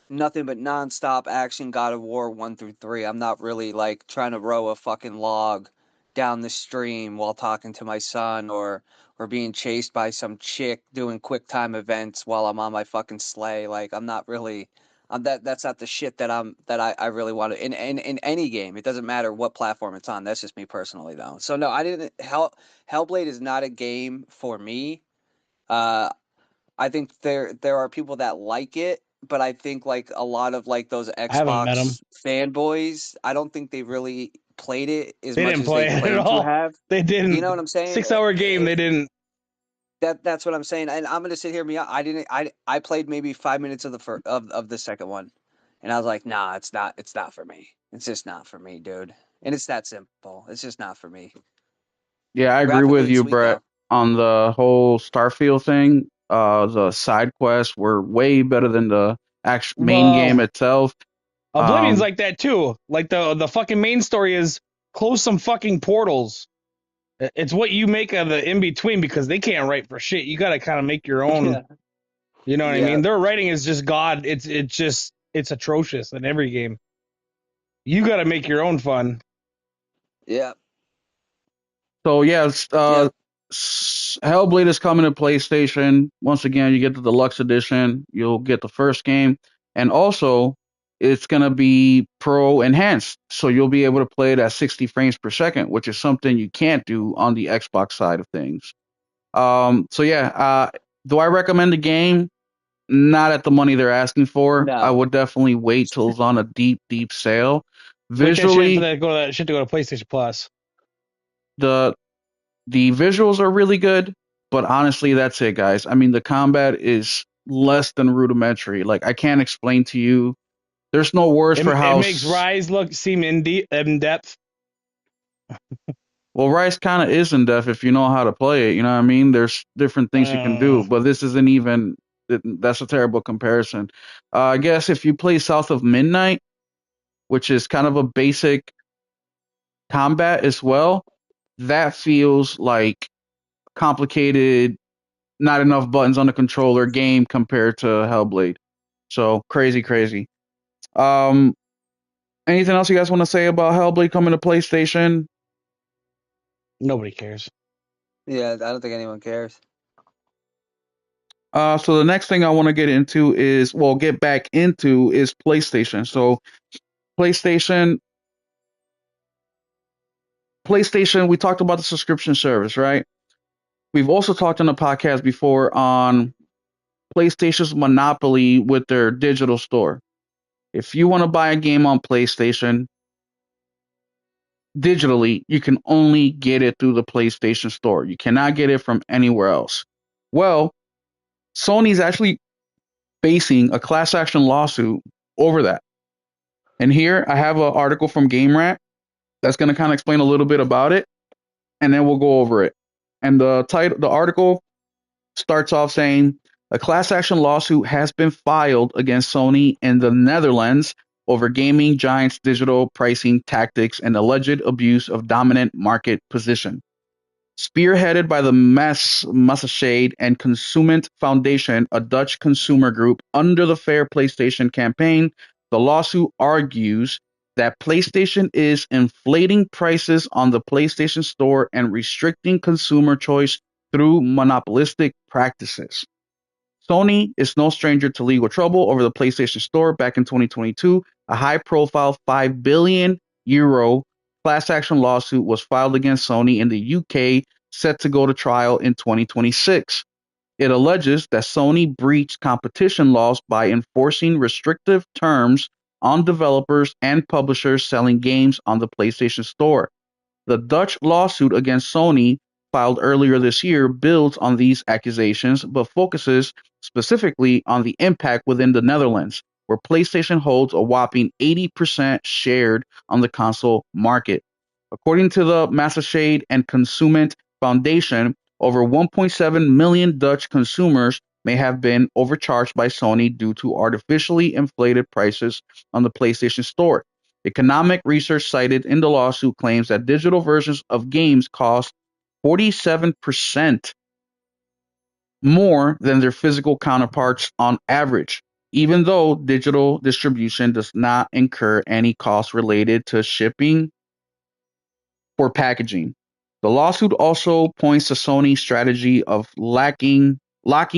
nothing but nonstop action God of War 1 through 3. I'm not really like trying to row a fucking log down the stream while talking to my son or being chased by some chick doing quick time events while I'm on my fucking sleigh. Like I'm not really that's not the shit I really want to in any game. It doesn't matter what platform it's on. That's just me personally though. So no, I didn't Hellblade is not a game for me. Uh I think there are people that like it, but I think like a lot of like those I haven't met them. Xbox fanboys, I don't think they really played it as They much didn't as they play it at claim to all. have. They You didn't. know what I'm saying? 6 hour game. They didn't. That's what I'm saying, and I'm gonna sit here and be. I played maybe 5 minutes of the of the second one, and I was like, nah, it's not for me. It's just not for me, dude. And it's that simple. It's just not for me. Yeah, I agree with Graphically, it's you, sweet Brett, though. on the whole Starfield thing. The side quests were way better than the actual main game Well, itself. Oblivion's Um, like that too. Like the fucking main story is close some fucking portals. It's what you make of the in between because they can't write for shit. You got to kind of make your own. Yeah. You know what I Yeah. mean? Their writing is just god. It's atrocious in every game. You got to make your own fun. Yeah. so yeah, Yeah. Hellblade is coming to PlayStation. Once again, you get the deluxe edition. You'll get the first game, and also it's gonna be pro enhanced, so you'll be able to play it at 60 frames per second, which is something you can't do on the Xbox side of things. So yeah, do I recommend the game? Not at the money they're asking for. I No. would definitely wait till it's on a deep sale. Wait that shit for Visually, that shit to go to PlayStation Plus. the the visuals are really good, but honestly, that's it, guys. I mean, the combat is less than rudimentary. Like I can't explain to you. There's no words for It how. makes Rise seem in depth. Well, Rice kind of is in depth if you know how to play it. You know what I mean? There's different things you can do, but this isn't even. That's a terrible comparison. I guess if you play South of Midnight, which is kind of a basic combat as well, that feels like complicated, not enough buttons on the controller game compared to Hellblade. So crazy. Um, anything else you guys want to say about Hellblade coming to PlayStation? Nobody cares. Yeah. I don't think anyone cares. So the next thing I want to get back into is PlayStation. So PlayStation, PlayStation, we talked about the subscription service, right? We've also talked on the podcast before on PlayStation's monopoly with their digital store. If you want to buy a game on PlayStation digitally, you can only get it through the PlayStation Store. You cannot get it from anywhere else. Well, Sony's actually facing a class action lawsuit over that. And here I have an article from GameRant that's going to kind of explain a little bit about it, and then we'll go over it. And the article starts off saying a class action lawsuit has been filed against Sony in the Netherlands over gaming giants' digital pricing tactics and alleged abuse of dominant market position. Spearheaded by the Massachade and Consument Foundation, a Dutch consumer group, under the Fair PlayStation campaign, the lawsuit argues that PlayStation is inflating prices on the PlayStation Store and restricting consumer choice through monopolistic practices. Sony is no stranger to legal trouble over the PlayStation Store. Back in 2022, a high-profile €5 billion class action lawsuit was filed against Sony in the UK, set to go to trial in 2026. It alleges that Sony breached competition laws by enforcing restrictive terms on developers and publishers selling games on the PlayStation Store. The Dutch lawsuit against Sony, filed earlier this year, builds on these accusations but focuses specifically on the impact within the Netherlands, where PlayStation holds a whopping 80% shared on the console market. According to the Massachade and Consument Foundation, over 1.7 million Dutch consumers may have been overcharged by Sony due to artificially inflated prices on the PlayStation Store. Economic research cited in the lawsuit claims that digital versions of games cost 47% more than their physical counterparts on average, even though digital distribution does not incur any costs related to shipping or packaging. The lawsuit also points to Sony's strategy of locking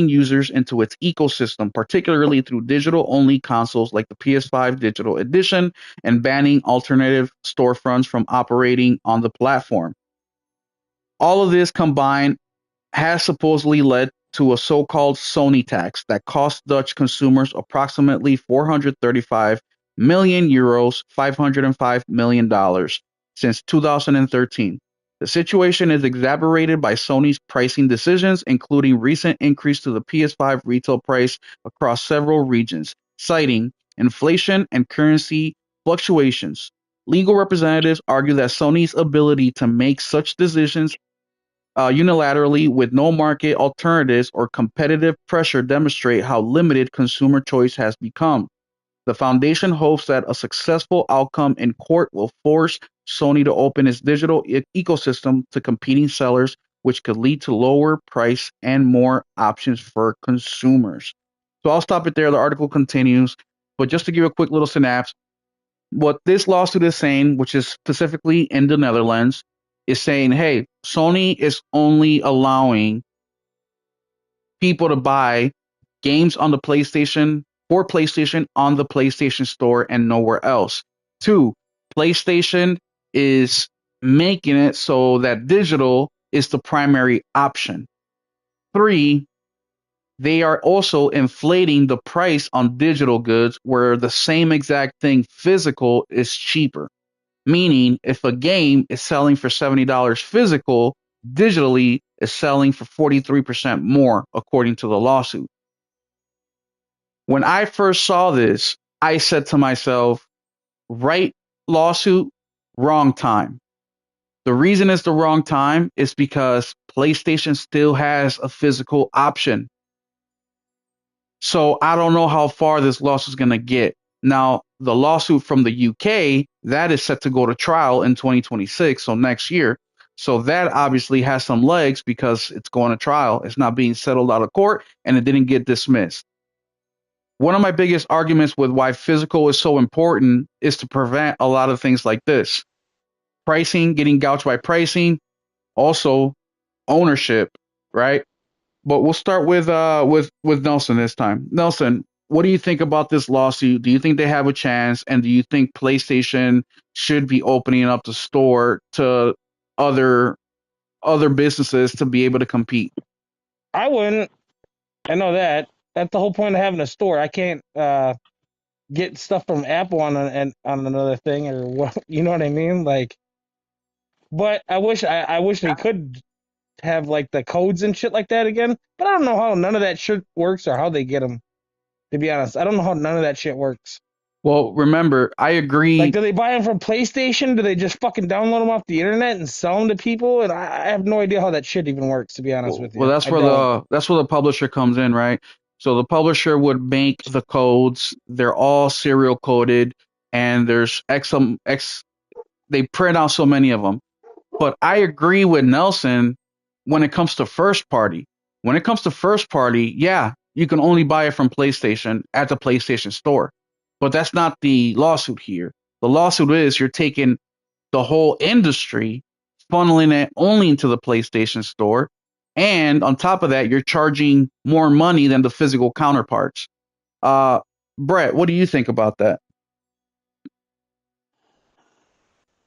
users into its ecosystem, particularly through digital-only consoles like the PS5 Digital Edition, and banning alternative storefronts from operating on the platform. All of this combined has supposedly led to a so-called Sony tax that cost Dutch consumers approximately 435 million euros, $505 million since 2013. The situation is exacerbated by Sony's pricing decisions, including recent increase to the PS5 retail price across several regions, citing inflation and currency fluctuations. Legal representatives argue that Sony's ability to make such decisions unilaterally with no market alternatives or competitive pressure demonstrate how limited consumer choice has become. The foundation hopes that a successful outcome in court will force Sony to open its digital ecosystem to competing sellers, which could lead to lower price and more options for consumers. So I'll stop it there. The article continues, but just to give a quick little synapse, what this lawsuit is saying, which is specifically in the Netherlands, is saying, hey, Sony is only allowing people to buy games on the PlayStation for PlayStation on the PlayStation Store and nowhere else. Two, PlayStation is making it so that digital is the primary option. Three, they are also inflating the price on digital goods where the same exact thing physical is cheaper. Meaning, if a game is selling for $70 physical, digitally is selling for 43% more, according to the lawsuit. When I first saw this, I said to myself, right lawsuit, wrong time. The reason it's the wrong time is because PlayStation still has a physical option. So I don't know how far this lawsuit is going to get. Now, the lawsuit from the UK, that is set to go to trial in 2026, so next year. So that obviously has some legs because it's going to trial. It's not being settled out of court and it didn't get dismissed. One of my biggest arguments with why physical is so important is to prevent a lot of things like this. Pricing, getting gouged by pricing, also ownership, right? But we'll start with Nelson this time. Nelson, what do you think about this lawsuit? Do you think they have a chance? And do you think PlayStation should be opening up the store to other businesses to be able to compete? I wouldn't. I know that. That's the whole point of having a store. I can't get stuff from Apple on on another thing or what. You know what I mean? Like, but I wish they could have like the codes and shit like that again. But I don't know how none of that shit works or how they get them. To be honest, I don't know how none of that shit works. Well, remember, I agree. Like, do they buy them from PlayStation? Do they just fucking download them off the internet and sell them to people? And I have no idea how that shit even works. To be honest with you, Well, that's where the publisher comes in, right? So the publisher would make the codes. They're all serial coded, and there's X. They print out so many of them. But I agree with Nelson when it comes to first party. When it comes to first party, yeah, you can only buy it from PlayStation at the PlayStation Store. But that's not the lawsuit here. The lawsuit is you're taking the whole industry, funneling it only into the PlayStation Store, and on top of that, you're charging more money than the physical counterparts. Uh, Brett, what do you think about that?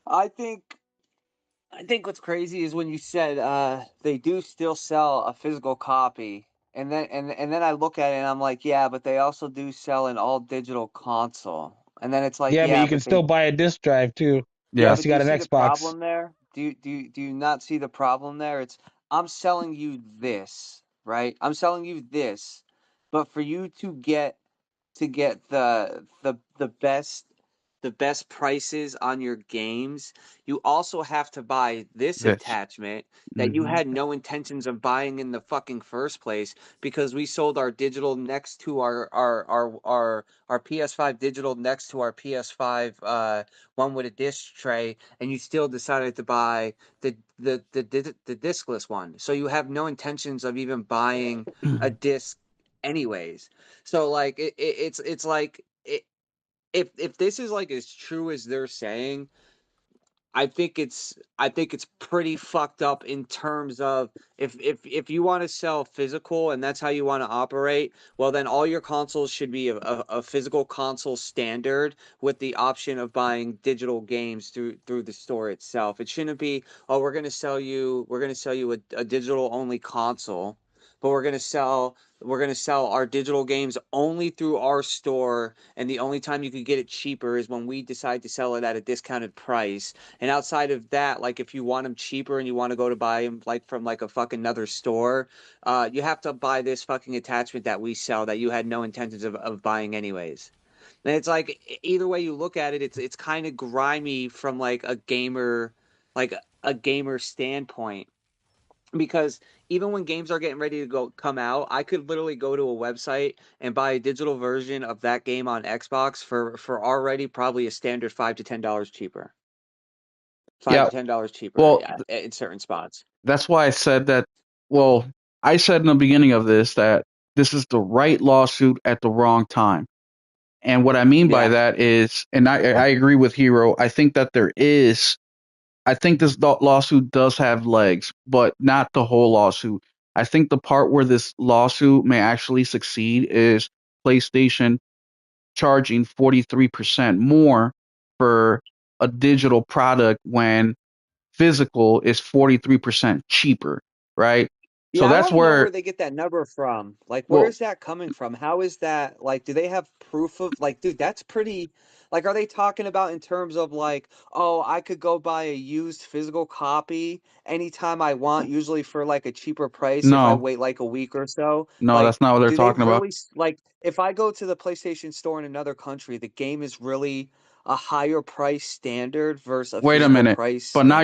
I think what's crazy is when you said they do still sell a physical copy, and then I look at it and I'm like, yeah, but they also do sell an all digital console, and then it's like, yeah, but yeah, you can but they still buy a disc drive too, yeah, Yeah. unless but you do you got an see the Xbox. problem there? Do you not see the problem there? It's I'm selling you this, right? I'm selling you this, but for you to get the best prices on your games, you also have to buy this This. attachment that you Hmm. had no intentions of buying in the fucking first place because we sold our digital next to our PS5 digital next to our PS5 one with a disc tray, and you still decided to buy the discless one. So you have no intentions of even buying a disc anyways. So like it's like if this is like as true as they're saying, I think it's pretty fucked up in terms of if you want to sell physical and that's how you want to operate, well then all your consoles should be a physical console standard with the option of buying digital games through the store itself. It shouldn't be, oh, we're gonna sell you a digital only console, but we're gonna sell our digital games only through our store, and the only time you can get it cheaper is when we decide to sell it at a discounted price. And outside of that, like if you want them cheaper and you want to go to buy them like from like a fucking another store, you have to buy this fucking attachment that we sell that you had no intentions of buying anyways. And it's like either way you look at it, it's kind of grimy from like a gamer standpoint. Because even when games are getting ready to come out, I could literally go to a website and buy a digital version of that game on Xbox for already probably a standard $5 to $10 cheaper. Five Yeah. to $10 cheaper, Well, yeah, in certain spots. that's why I said that. Well, I said in the beginning of this that this is the right lawsuit at the wrong time. And what I mean by Yeah. that is, and I agree with Hero. I think that I think this lawsuit does have legs, but not the whole lawsuit. I think the part where this lawsuit may actually succeed is PlayStation charging 43% more for a digital product when physical is 43% cheaper, right? So Yeah, I that's want to know where where, they get that number from. Like, where well, is that coming from? How is that? Like, do they have proof of, like, dude, that's pretty. Like, are they talking about in terms of, like, oh, I could go buy a used physical copy anytime I want, usually for like a cheaper price if I no, wait like a week or so? no, Like, that's not what they're do they talking about. really, like, if I go to the PlayStation Store in another country, the game is really a higher price standard versus a Wait a physical minute. price But standard?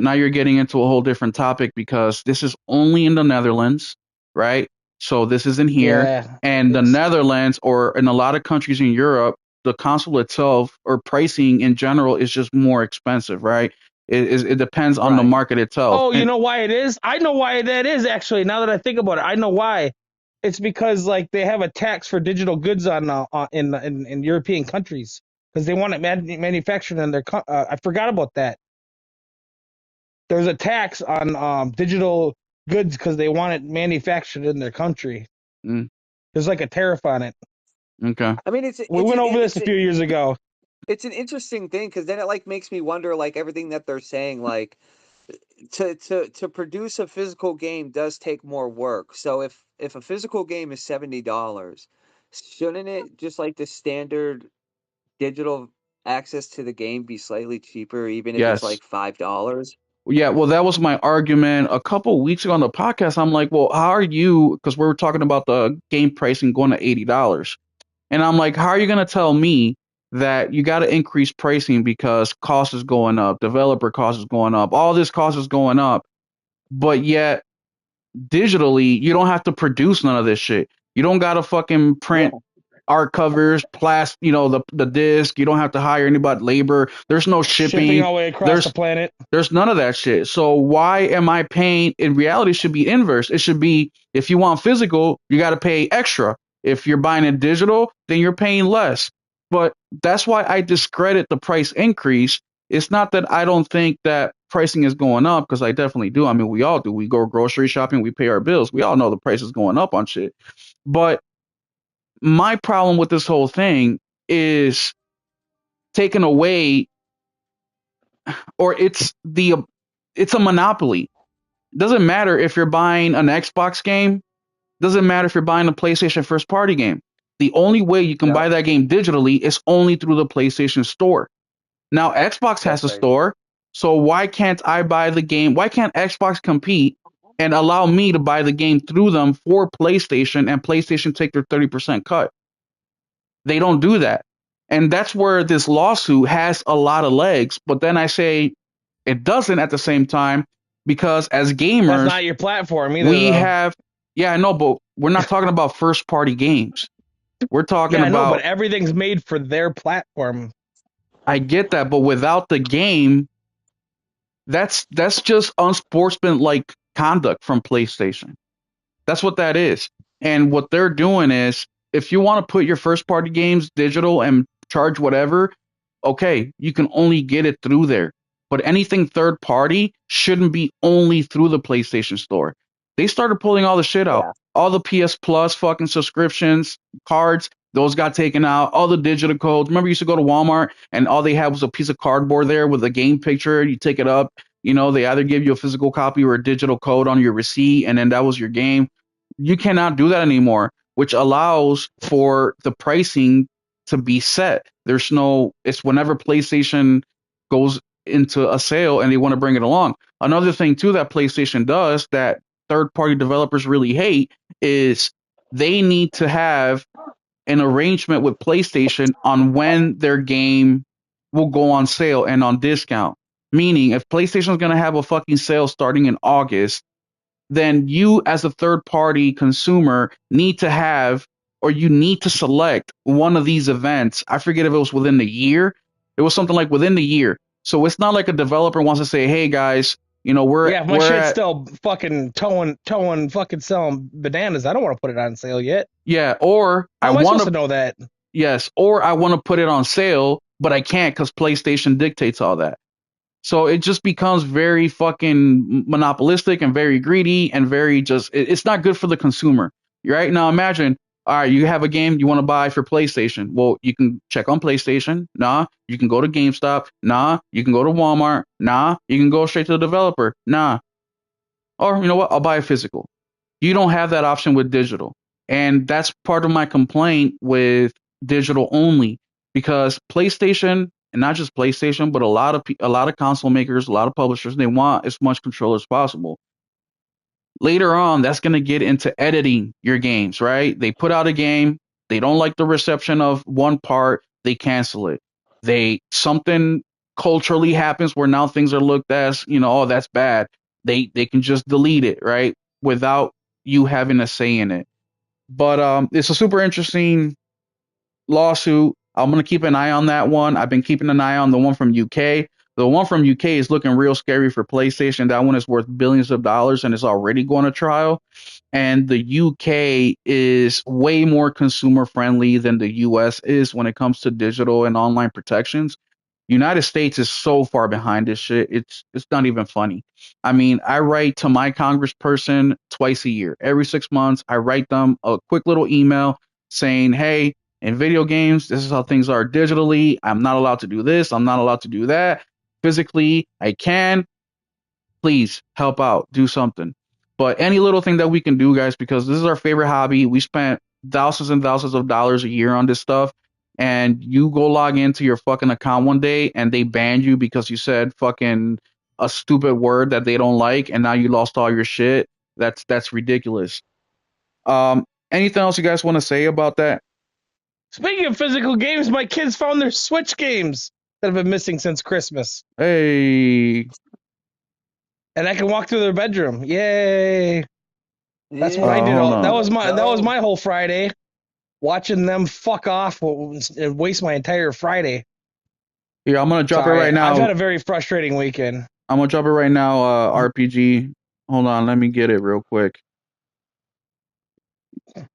now you're getting into a whole different topic because this is only in the Netherlands, right? So this isn't here. Yeah, And the it's Netherlands or in a lot of countries in Europe, the console itself or pricing in general is just more expensive, right? It depends on the Right. market itself. Oh, you And know why it is? I know why that is actually. Now that I think about it, I know why. It's because like they have a tax for digital goods in European countries because they want it manufactured in their. I forgot about that. There's a tax on digital goods because they want it manufactured in their country. mm, There's like a tariff on it. okay. I mean, it's We it's went an over this it's a few years ago. it's an interesting thing because then it like makes me wonder like everything that they're saying like to produce a physical game does take more work. So if a physical game is $70, shouldn't it just like the standard digital access to the game be slightly cheaper even if it's Yes. like $5? Yeah, well, that was my argument a couple weeks ago on the podcast. I'm like, well, how are you? Because we were talking about the game pricing going to $80. And I'm like, how are you going to tell me that you got to increase pricing because cost is going up, developer cost is going up, all this cost is going up, but yet digitally, you don't have to produce none of this shit. You don't got to fucking Yeah. print art covers, the disc. You don't have to hire anybody, labor. There's no Shipping shipping. all the way across the There's planet. there's none of that shit. So why am I paying? In reality, it should be inverse. It should be if you want physical, you got to pay extra. If you're buying it digital, then you're paying less. But that's why I discredit the price increase. It's not that I don't think that pricing is going up because I definitely do. I mean, we all do. We go grocery shopping, we pay our bills. We all know the price is going up on shit. But my problem with this whole thing is taking away, or it's a monopoly. Doesn't matter if you're buying an Xbox game. Doesn't matter if you're buying a PlayStation first party game. The only way you can Yep. buy that game digitally is only through the PlayStation Store. Now Xbox has That's a right. store, so why can't I buy the game? Why can't Xbox compete and allow me to buy the game through them for PlayStation and PlayStation take their 30% cut? They don't do that. And that's where this lawsuit has a lot of legs. But then I say it doesn't at the same time because as That's gamers, not your platform either, we though. have, yeah, I know, but we're not talking about first party games. We're talking Yeah, I know, but about, everything's made for their platform. I get that, but without the game, that's just unsportsmanlike conduct from PlayStation. That's what that is. And what they're doing is, if you want to put your first party games digital and charge whatever, okay, you can only get it through there. But anything third party shouldn't be only through the PlayStation Store. They started pulling all the shit out. Yeah. All the PS Plus fucking subscriptions, cards, those got taken out. All the digital codes. Remember, you used to go to Walmart and all they had was a piece of cardboard there with a game picture. You take it up. They either give you a physical copy or a digital code on your receipt, and then that was your game. you cannot do that anymore, which allows for the pricing to be set. There's no, it's whenever PlayStation goes into a sale and they want to bring it along. Another thing too that PlayStation does that third party developers really hate is they need to have an arrangement with PlayStation on when their game will go on sale and on discount. Meaning, if PlayStation is going to have a fucking sale starting in August, then you as a third party consumer need to have, or you need to select one of these events. I forget if it was within the year. It was something like within the year. So it's not like a developer wants to say, hey guys, you know, Yeah, if my shit's still fucking towing, fucking selling bananas, I don't want to put it on sale yet. Yeah, or How I am I want supposed to know that? Yes, or I want to put it on sale, but I can't because PlayStation dictates all that. So it just becomes very fucking monopolistic and very greedy and very just, it's not good for the consumer. Right now, imagine, all right, you have a game you want to buy for PlayStation. Well, you can check on PlayStation. Nah. You can go to GameStop. Nah. You can go to Walmart. Nah. You can go straight to the developer. Nah. Or you know what? I'll buy a physical. You don't have that option with digital. And that's part of my complaint with digital only, because PlayStation, and not just PlayStation, but a lot of console makers, a lot of publishers, they want as much control as possible. Later on, that's going to get into editing your games, right? They put out a game, they don't like the reception of one part, they cancel it. Something culturally happens where now things are looked as, you know, oh, that's bad. They can just delete it, right? Without you having a say in it. But it's a super interesting lawsuit. I'm gonna keep an eye on that one. I've been keeping an eye on the one from UK. The one from UK is looking real scary for PlayStation. That one is worth billions of dollars and is already going to trial. And the UK is way more consumer friendly than the US is when it comes to digital and online protections. United States is so far behind this shit. It's not even funny. I mean, I write to my congressperson twice a year. Every 6 months, I write them a quick little email saying, "Hey, in video games, this is how things are digitally. I'm not allowed to do this. I'm not allowed to do that. Physically, I can. Please help out. Do something." But any little thing that we can do, guys, because this is our favorite hobby. We spent thousands and thousands of dollars a year on this stuff, and you go log into your fucking account one day and they banned you because you said fucking a stupid word that they don't like, and now you lost all your shit. That's ridiculous. Anything else you guys want to say about that? Speaking of physical games, my kids found their Switch games that have been missing since Christmas. Hey, And I can walk through their bedroom. Yay. That's what I Oh, did. hold on. That was my whole Friday. Watching them fuck off and waste my entire Friday. here, I'm gonna drop Sorry, it right now. I've had a very frustrating weekend. I'm gonna drop it right now. RPG. Hold on, let me get it real quick. All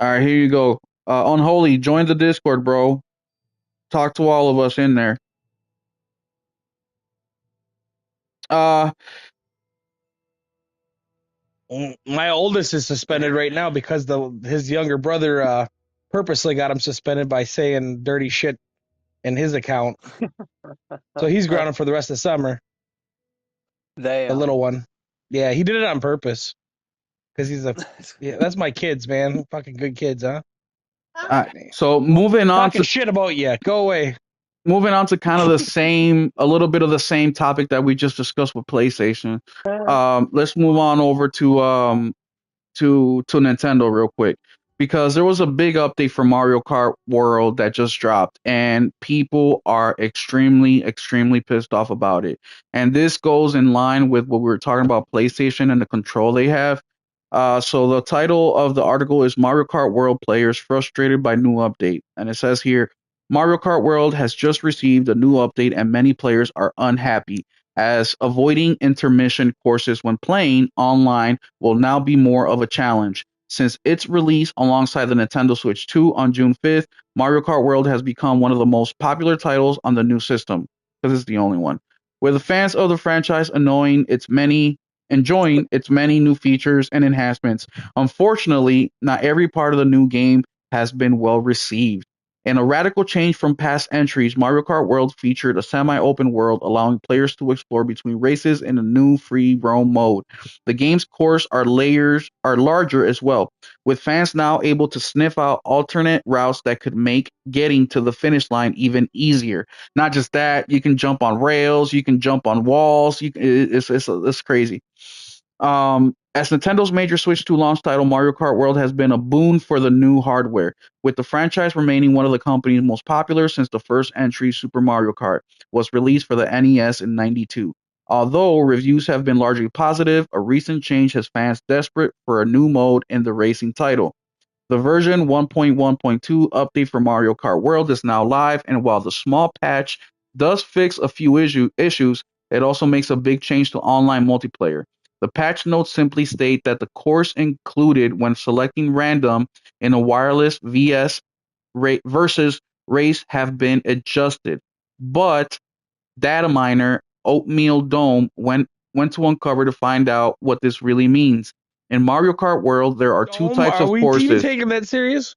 right, here you go. Unholy, join the Discord, bro. Talk to all of us in there. Uh, My oldest is suspended right now because his younger brother purposely got him suspended by saying dirty shit in his account. So he's grounded for the rest of the summer. The little one. Yeah, he did it on purpose. Because that's my kids, man. Fucking good kids, huh? so moving on Talking shit about you. Go away. Moving on to kind of a little bit of the same topic that we just discussed with PlayStation. Let's move on over to Nintendo real quick, because there was a big update for Mario Kart World that just dropped, and people are extremely pissed off about it. And this goes in line with what we were talking about PlayStation and the control they have. So the title of the article is Mario Kart World players frustrated by new update, and it says here, Mario Kart World has just received a new update and many players are unhappy, as avoiding intermission courses when playing online will now be more of a challenge. Since its release alongside the Nintendo Switch 2 on June 5th, Mario Kart World has become one of the most popular titles on the new system, because it's the only one. With the fans of the franchise enjoying its many new features and enhancements. Unfortunately, not every part of the new game has been well received. In a radical change from past entries, Mario Kart World featured a semi-open world, allowing players to explore between races in a new free roam mode. The game's course are larger as well, with fans now able to sniff out alternate routes that could make getting to the finish line even easier. Not just that, you can jump on rails, you can jump on walls. It's crazy. As Nintendo's major Switch 2 launch title, Mario Kart World has been a boon for the new hardware, with the franchise remaining one of the company's most popular since the first entry, Super Mario Kart, was released for the NES in '92. Although reviews have been largely positive, a recent change has fans desperate for a new mode in the racing title. The version 1.1.2 update for Mario Kart World is now live, and while the small patch does fix a few issues, it also makes a big change to online multiplayer. The patch notes simply state that the course included when selecting random in a wireless versus race have been adjusted, but data miner Oatmeal Dome went to uncover to find out what this really means. In Mario Kart World, there are two Dome, types are of we even courses: taking that serious?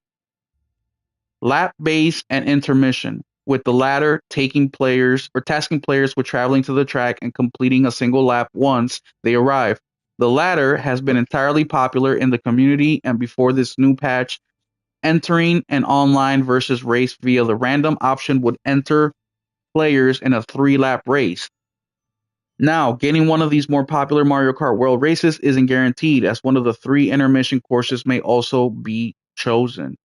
lap base and intermission, with the latter tasking players with traveling to the track and completing a single lap once they arrive. The latter has been entirely popular in the community, and before this new patch, entering an online versus race via the random option would enter players in a 3-lap race. Now, getting one of these more popular Mario Kart World races isn't guaranteed, as one of the 3 intermission courses may also be chosen.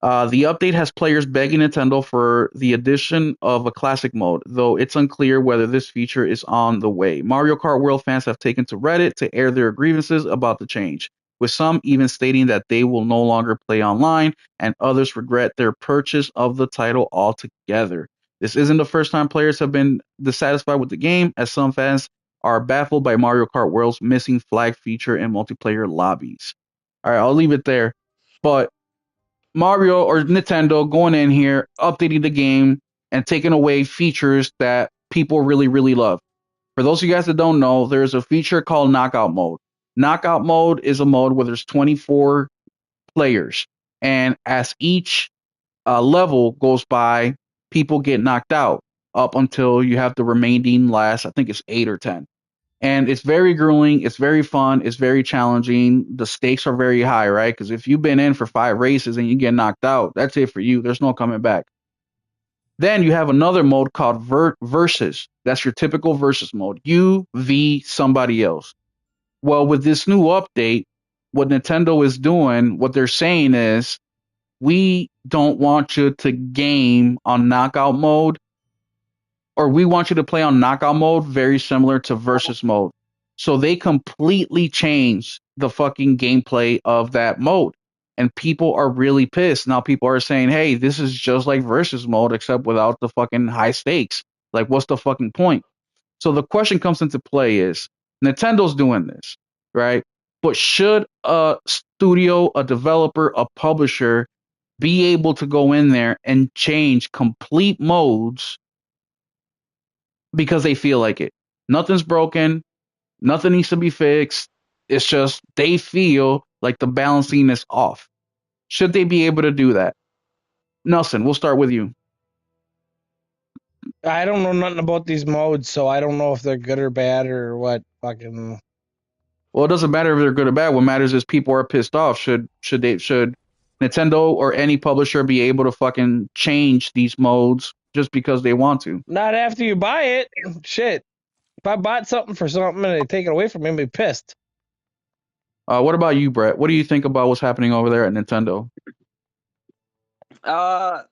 The update has players begging Nintendo for the addition of a classic mode, though it's unclear whether this feature is on the way. Mario Kart World fans have taken to Reddit to air their grievances about the change, with some even stating that they will no longer play online, and others regret their purchase of the title altogether. This isn't the first time players have been dissatisfied with the game, as some fans are baffled by Mario Kart World's missing flag feature in multiplayer lobbies. All right, I'll leave it there. But Mario or Nintendo going in here, updating the game, and taking away features that people really, really love. For those of you guys that don't know, there's a feature called Knockout Mode. Knockout Mode is a mode where there's 24 players, and as each level goes by, people get knocked out up until you have the remaining last, I think it's 8 or 10. And it's very grueling. It's very fun. It's very challenging. The stakes are very high, right? Because if you've been in for 5 races and you get knocked out, that's it for you. There's no coming back. Then you have another mode called versus. That's your typical versus mode. You v somebody else. Well, with this new update, what Nintendo is doing, what they're saying is, we don't want you to game on knockout mode, or we want you to play on knockout mode very similar to versus mode. So they completely changed the fucking gameplay of that mode. And people are really pissed. Now people are saying, hey, this is just like versus mode, except without the fucking high stakes. Like, what's the fucking point? So the question comes into play is, Nintendo's doing this, right? But should a studio, a developer, a publisher be able to go in there and change complete modes because they feel like it? Nothing's broken. Nothing needs to be fixed. It's just they feel like the balancing is off. Should they be able to do that? Nelson, we'll start with you. I don't know nothing about these modes, so I don't know if they're good or bad or what. Fucking. Well, it doesn't matter if they're good or bad. What matters is people are pissed off. Should Nintendo or any publisher be able to fucking change these modes just because they want to? Not after you buy it. Shit. If I bought something for something and they take it away from me, I'd be pissed. What about you, Brett? What do you think about what's happening over there at Nintendo? I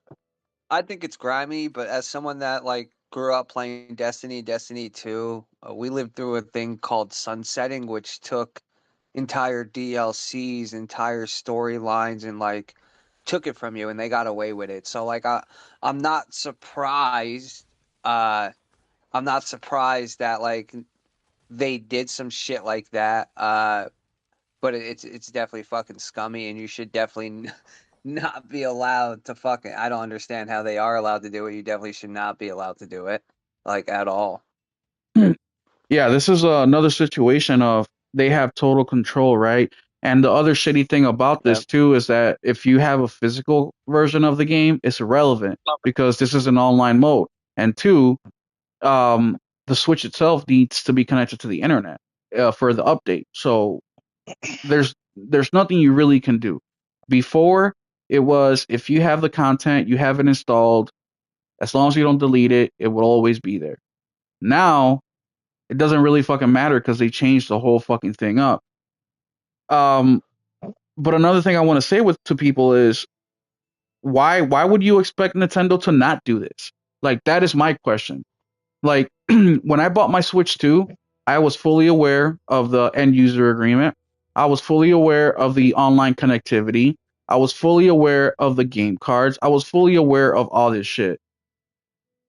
think it's grimy, but as someone that like grew up playing Destiny 2, we lived through a thing called sunsetting, which took entire DLCs, entire storylines, and like took it from you, and they got away with it. So like I'm not surprised. I'm not surprised that like they did some shit like that. But it's definitely fucking scummy, and you should definitely not be allowed to fucking. I don't understand how they are allowed to do it. You definitely should not be allowed to do it, like at all. Yeah, this is another situation of they have total control, right? And the other shitty thing about Yep. this too is that if you have a physical version of the game, it's irrelevant because this is an online mode. And two, the Switch itself needs to be connected to the internet for the update. So there's nothing you really can do. Before it was if you have the content, you have it installed, as long as you don't delete it, it will always be there. Now it doesn't really fucking matter because they changed the whole fucking thing up. But another thing I want to say to people is why would you expect Nintendo to not do this? Like that is my question. Like when I bought my Switch 2, I was fully aware of the end user agreement. I was fully aware of the online connectivity. I was fully aware of the game cards. I was fully aware of all this shit.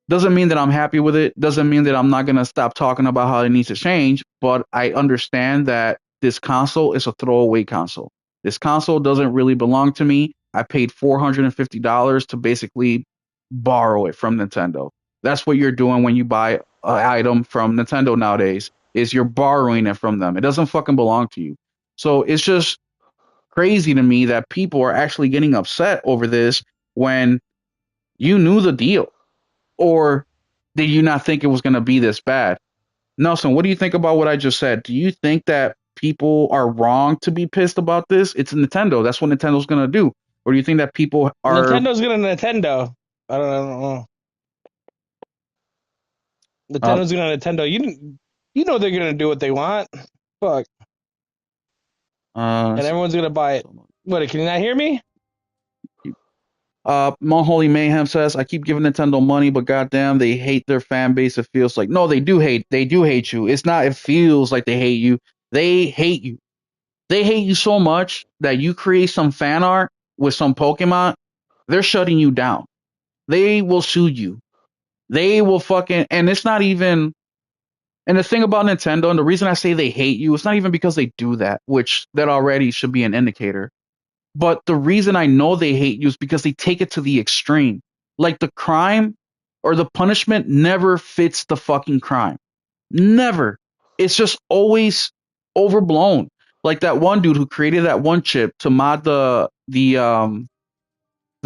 Doesn't mean that I'm happy with it. Doesn't mean that I'm not going to stop talking about how it needs to change. But I understand that this console is a throwaway console. This console doesn't really belong to me. I paid $450 to basically borrow it from Nintendo. That's what you're doing when you buy an item from Nintendo nowadays, is you're borrowing it from them. It doesn't fucking belong to you. So it's just crazy to me that people are actually getting upset over this when you knew the deal. Or did you not think it was going to be this bad? Nelson, what do you think about what I just said? Do you think that people are wrong to be pissed about this? It's Nintendo. That's what Nintendo's going to do. Or do you think that people are... Nintendo's gonna Nintendo. I don't know. Nintendo's gonna Nintendo. You know they're gonna do what they want. Fuck. And everyone's gonna buy it. What? Can you not hear me? Unholy Mayhem says, I keep giving Nintendo money, but goddamn, they hate their fan base. It feels like... No, they do hate you. It's not, it feels like they hate you. They hate you. They hate you so much that you create some fan art with some Pokemon, they're shutting you down. They will sue you. They will fucking... And it's not even... And the thing about Nintendo, and the reason I say they hate you, it's not even because they do that, which that already should be an indicator. But the reason I know they hate you is because they take it to the extreme. Like the crime or the punishment never fits the fucking crime. Never. It's just always overblown. Like that one dude who created that one chip to mod the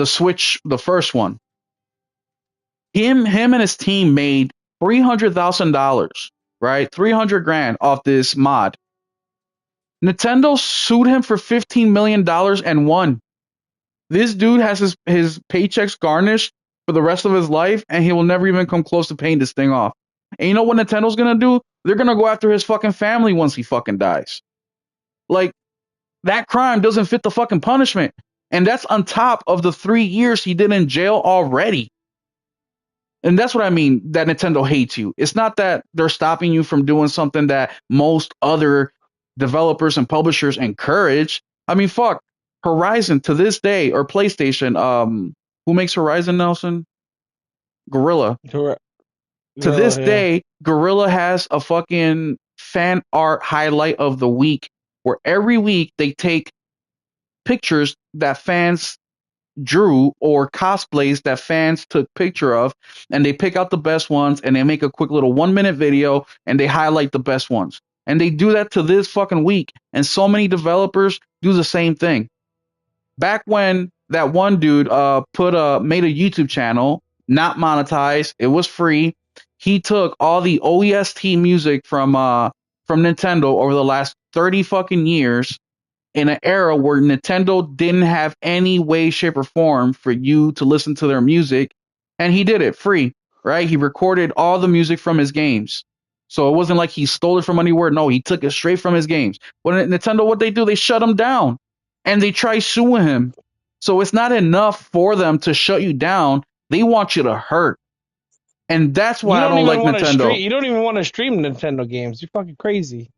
Switch, the first one. Him and his team made $300,000, right? $300,000 off this mod. Nintendo sued him for $15 million and won. This dude has his paychecks garnished for the rest of his life, and he will never even come close to paying this thing off. And you know what Nintendo's gonna do? They're gonna go after his fucking family once he fucking dies. Like, that crime doesn't fit the fucking punishment. And that's on top of the 3 years he did in jail already. And that's what I mean, that Nintendo hates you. It's not that they're stopping you from doing something that most other developers and publishers encourage. I mean, fuck, Horizon to this day, or PlayStation, who makes Horizon, Nelson? Gorilla. To this day, Gorilla has a fucking fan art highlight of the week, where every week they take pictures that fans drew or cosplays that fans took picture of, and they pick out the best ones, and they make a quick little 1-minute video, and they highlight the best ones. And they do that to this fucking week. And so many developers do the same thing. Back when that one dude made a YouTube channel, not monetized, it was free. He took all the OST music from Nintendo over the last 30 fucking years, in an era where Nintendo didn't have any way, shape, or form for you to listen to their music, and he did it free, right? He recorded all the music from his games. So it wasn't like he stole it from anywhere. No, he took it straight from his games. But Nintendo, what they do, they shut him down, and they try suing him. So it's not enough for them to shut you down. They want you to hurt. And that's why I don't like Nintendo. You don't even want to stream Nintendo games. You're fucking crazy.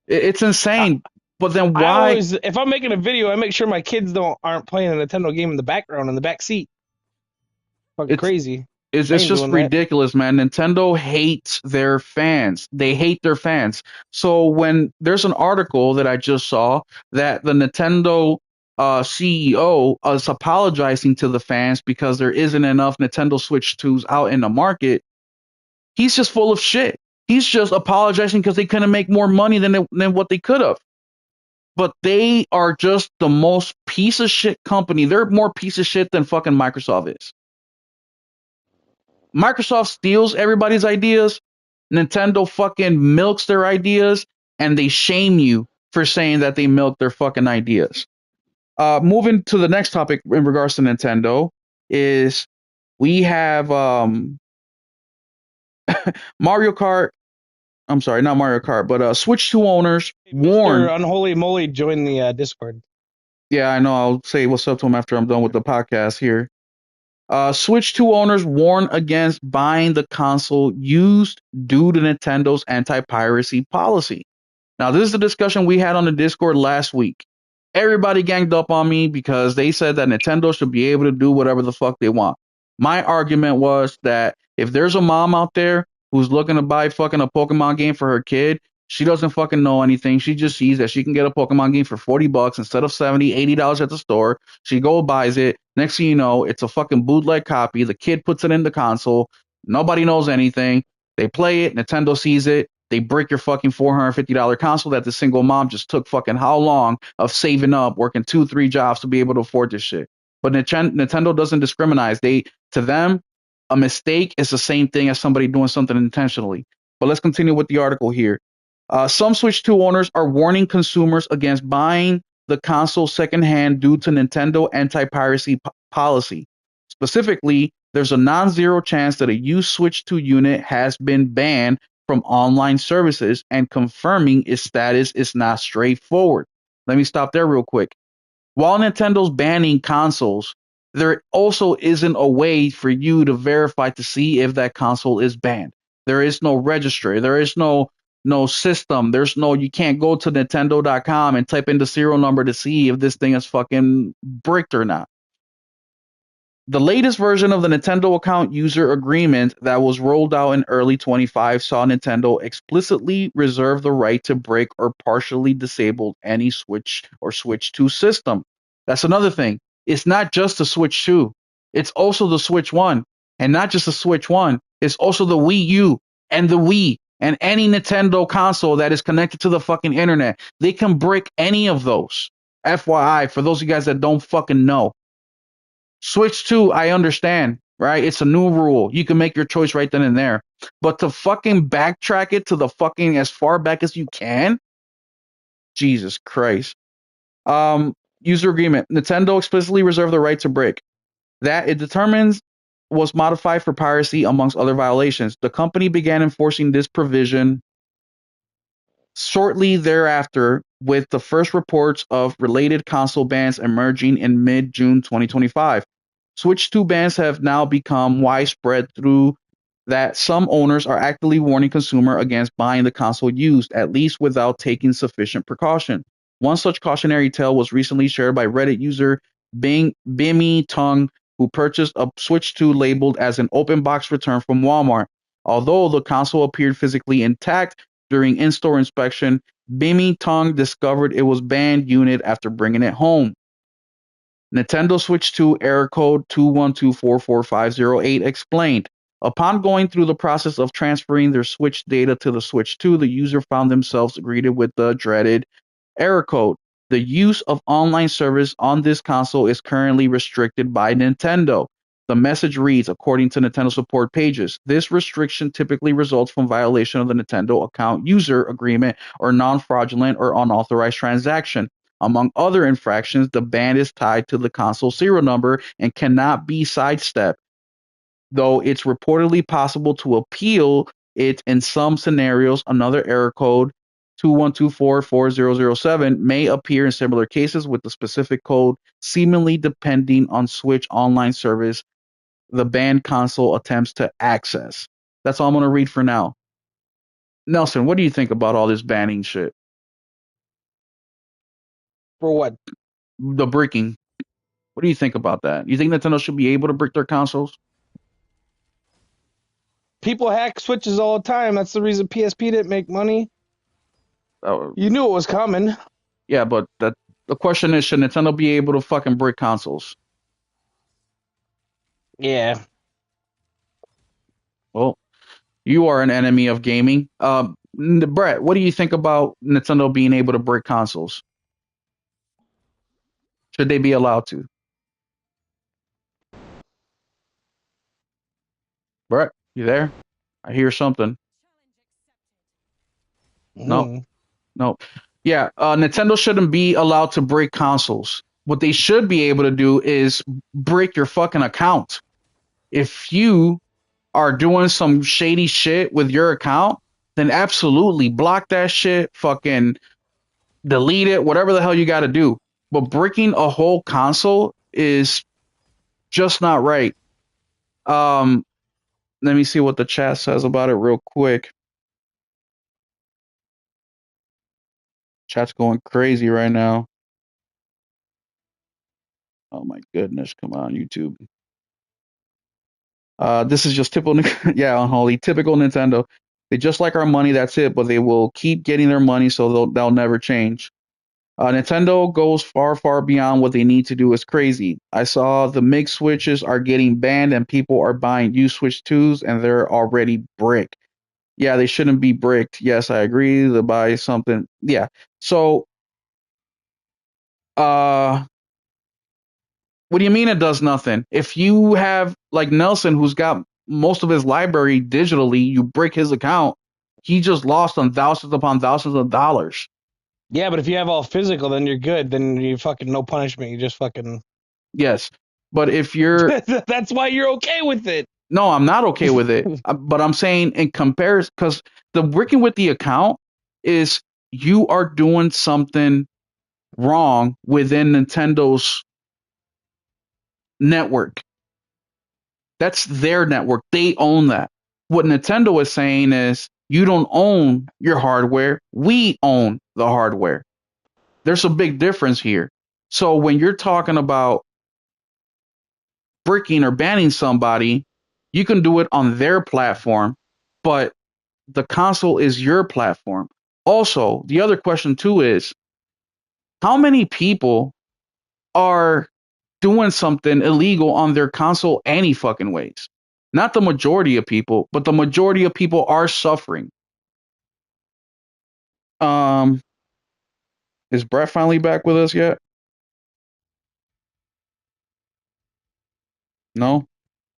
It's insane. But then why? If I'm making a video, I make sure my kids aren't playing a Nintendo game in the background, in the back seat. Fucking crazy. It's just ridiculous, man. Nintendo hates their fans. They hate their fans. So when there's an article that I just saw that the Nintendo CEO is apologizing to the fans because there isn't enough Nintendo Switch 2s out in the market, he's just full of shit. He's just apologizing because they couldn't make more money than what they could have. but they are just the most piece of shit company. They're more piece of shit than fucking Microsoft is. Microsoft steals everybody's ideas. Nintendo fucking milks their ideas, and they shame you for saying that they milk their fucking ideas. Moving to the next topic in regards to Nintendo is we have Mario Kart. I'm sorry, not Mario Kart, but Switch 2 owners warn. Mr. Unholy Moly joined the Discord. Yeah, I know. I'll say what's up to him after I'm done with the podcast here. Switch 2 owners warn against buying the console used due to Nintendo's anti-piracy policy. Now, this is the discussion we had on the Discord last week. Everybody ganged up on me because they said that Nintendo should be able to do whatever the fuck they want. My argument was that if there's a mom out there who's looking to buy fucking a Pokemon game for her kid, she doesn't fucking know anything. She just sees that she can get a Pokemon game for $40 instead of $70, $80 at the store. She go buys it. Next thing you know, it's a fucking bootleg copy. The kid puts it in the console. Nobody knows anything. They play it. Nintendo sees it. They break your fucking $450 console that the single mom just took fucking how long of saving up, working 2-3 jobs to be able to afford this shit. But Nintendo doesn't discriminate. To them, a mistake is the same thing as somebody doing something intentionally. But let's continue with the article here. Some Switch 2 owners are warning consumers against buying the console secondhand due to Nintendo anti-piracy policy. Specifically, there's a non-zero chance that a used Switch 2 unit has been banned from online services, and confirming its status is not straightforward. Let me stop there real quick. While Nintendo's banning consoles, there also isn't a way for you to verify to see if that console is banned. There is no registry. There is no system. You can't go to Nintendo.com and type in the serial number to see if this thing is fucking bricked or not. The latest version of the Nintendo account user agreement that was rolled out in early 25 saw Nintendo explicitly reserve the right to break or partially disable any Switch or Switch 2 system. That's another thing. It's not just the Switch 2. It's also the Switch 1. And not just the Switch 1. It's also the Wii U and the Wii and any Nintendo console that is connected to the fucking internet. They can break any of those. FYI, for those of you guys that don't fucking know. Switch 2, I understand, right? It's a new rule. You can make your choice right then and there. But to fucking backtrack it to the fucking as far back as you can? Jesus Christ. User agreement. Nintendo explicitly reserved the right to break. That it determines was modified for piracy amongst other violations. The company began enforcing this provision shortly thereafter, with the first reports of related console bans emerging in mid-June 2025. Switch 2 bans have now become widespread through that some owners are actively warning consumers against buying the console used, at least without taking sufficient precaution. One such cautionary tale was recently shared by Reddit user Bimmy Tung, who purchased a Switch 2 labeled as an open box return from Walmart. Although the console appeared physically intact, during in-store inspection, Bimmy Tung discovered it was banned unit after bringing it home. Nintendo Switch 2 error code 2124458 explained. Upon going through the process of transferring their Switch data to the Switch 2, the user found themselves greeted with the dreaded error code. The use of online service on this console is currently restricted by Nintendo. The message reads, according to Nintendo support pages, this restriction typically results from violation of the Nintendo account user agreement or non-fraudulent or unauthorized transaction. Among other infractions, the ban is tied to the console serial number and cannot be sidestepped, though it's reportedly possible to appeal it in some scenarios. Another error code, 21244007, may appear in similar cases with the specific code seemingly depending on Switch online service the banned console attempts to access. That's all I'm going to read for now. Nelson, what do you think about all this banning shit? For what? The breaking. What do you think about that? You think Nintendo should be able to break their consoles? People hack Switches all the time. That's the reason PSP didn't make money. You knew it was coming. Yeah, but the question is, should Nintendo be able to fucking break consoles? Yeah. Well, you are an enemy of gaming. Brett, what do you think about Nintendo being able to break consoles? Should they be allowed to? Brett, you there? I hear something. No, Mhm. no. Yeah, Nintendo shouldn't be allowed to break consoles. What they should be able to do is break your fucking account. If you are doing some shady shit with your account, then absolutely block that shit, fucking delete it, whatever the hell you got to do. But breaking a whole console is just not right. Let me see what the chat says about it real quick. Chat's going crazy right now. Oh my goodness, come on, YouTube. This is just typical, yeah, unholy, typical Nintendo. They just like our money, that's it, but they will keep getting their money, so they'll never change. Nintendo goes far, far beyond what they need to do. It's crazy. I saw the MIG switches are getting banned and people are buying used Switch 2s and they're already brick. Yeah, they shouldn't be bricked. Yes, I agree. To buy something. Yeah. So, what do you mean it does nothing? If you have like Nelson, who's got most of his library digitally, you break his account, he just lost on thousands upon thousands of dollars. Yeah, but if you have all physical, then you're good. Then you fucking no punishment. You just fucking. Yes. But if you're That's why you're okay with it. No, I'm not okay with it. But I'm saying in comparison, because the working with the account is you are doing something wrong within Nintendo's network. That's their network. They own that. What Nintendo is saying is you don't own your hardware. We own the hardware. There's a big difference here. So when you're talking about bricking or banning somebody, you can do it on their platform, but the console is your platform. Also, the other question too is how many people are doing something illegal on their console any fucking ways? Not the majority of people, but the majority of people are suffering. Um, is Brett finally back with us yet? No,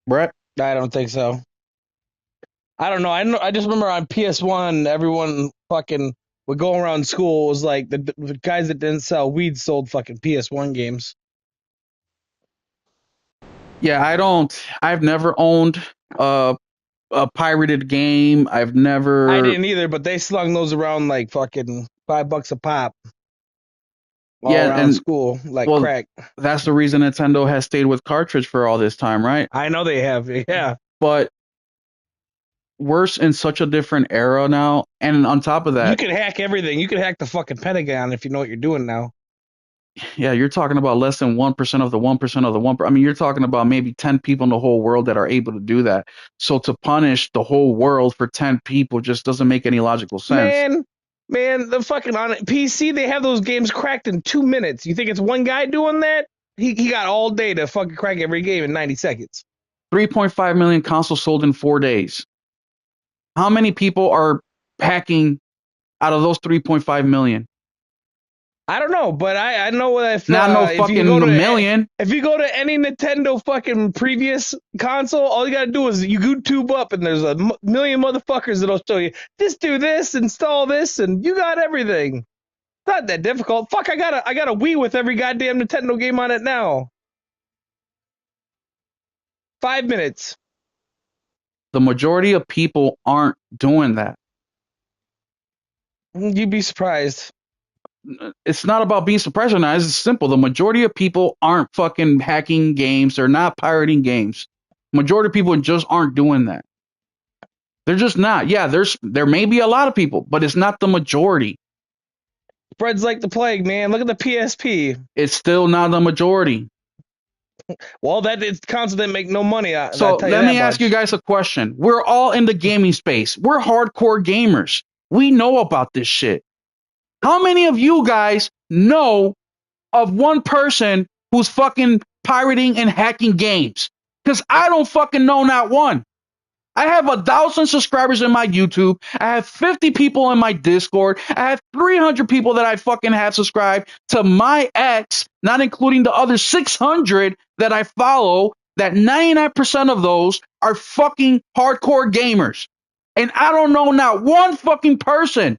Brett. I don't think so. I don't know. I just remember on PS1, everyone fucking would go around school. It was like the guys that didn't sell weed sold fucking PS1 games. Yeah, I've never owned a pirated game. I've never. I didn't either, but they slung those around like fucking $5 a pop all Yeah, around and school like well, crack. that's the reason Nintendo has stayed with cartridge for all this time, right? I know they have. Yeah. But we're in such a different era now, and on top of You that, could hack everything. You could hack the fucking Pentagon if you know what you're doing now. yeah, you're talking about less than 1% of the 1% of the 1%. I mean, you're talking about maybe 10 people in the whole world that are able to do that. So to punish the whole world for 10 people just doesn't make any logical sense. Man, the fucking on PC they have those games cracked in 2 minutes. You think it's one guy doing that? He got all day to fucking crack every game in 90 seconds. 3.5 million consoles sold in 4 days. How many people are hacking out of those 3.5 million? I don't know, but I know if Not no if fucking you go to million. if you go to any Nintendo fucking previous console, all you gotta do is you YouTube up and there's a million motherfuckers that'll show you this, do this, install this, and you got everything. It's not that difficult. Fuck, I got a Wii with every goddamn Nintendo game on it now. 5 minutes. The majority of people aren't doing that. You'd be surprised. It's not about being surprised or not. It's simple. The majority of people aren't fucking hacking games. They're not pirating games. Majority of people just aren't doing that. They're just not. Yeah, there may be a lot of people, but it's not the majority. Spreads like the plague, man. Look at the PSP. It's still not the majority. Well, that it's console didn't make no money. So let me ask you guys a question. We're all in the gaming space. We're hardcore gamers. We know about this shit. How many of you guys know of one person who's fucking pirating and hacking games? Because I don't fucking know not one. I have 1,000 subscribers in my YouTube. I have 50 people in my Discord. I have 300 people that I fucking have subscribed to my X, not including the other 600 that I follow, that 99% of those are fucking hardcore gamers. And I don't know not one fucking person.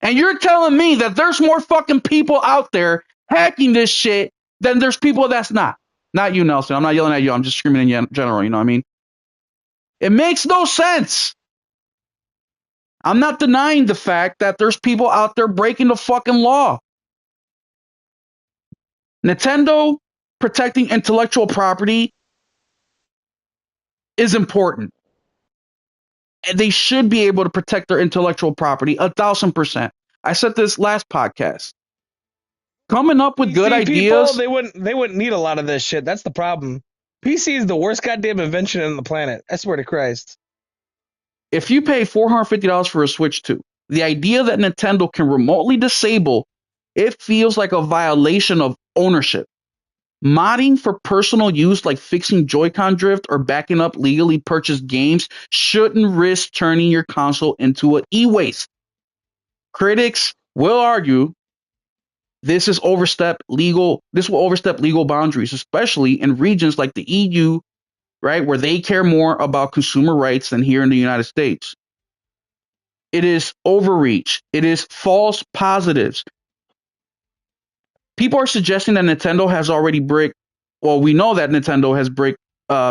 And you're telling me that there's more fucking people out there hacking this shit than there's people that's not. Not you, Nelson. I'm not yelling at you. I'm just screaming in general. You know what I mean? It makes no sense. I'm not denying the fact that there's people out there breaking the fucking law. Nintendo protecting intellectual property is important. And they should be able to protect their intellectual property 1,000%. I said this last podcast. Coming up with good ideas. People, they wouldn't need a lot of this shit. That's the problem. PC is the worst goddamn invention on the planet. I swear to Christ. If you pay $450 for a Switch 2, the idea that Nintendo can remotely disable it feels like a violation of ownership. Modding for personal use, like fixing Joy-Con drift or backing up legally purchased games, shouldn't risk turning your console into an e-waste. Critics will argue this will overstep legal boundaries, especially in regions like the EU, right, where they care more about consumer rights than here in the United States. It is overreach. It is false positives. People are suggesting that Nintendo has already bricked. Well, we know that Nintendo has bricked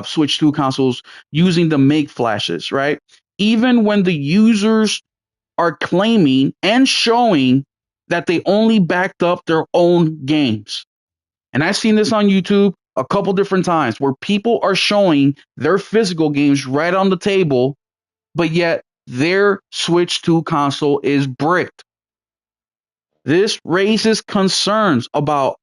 Switch 2 consoles using the make flashes, right? Even when the users are claiming and showing that they only backed up their own games. And I've seen this on YouTube a couple different times where people are showing their physical games right on the table, but yet their Switch 2 console is bricked. This raises concerns about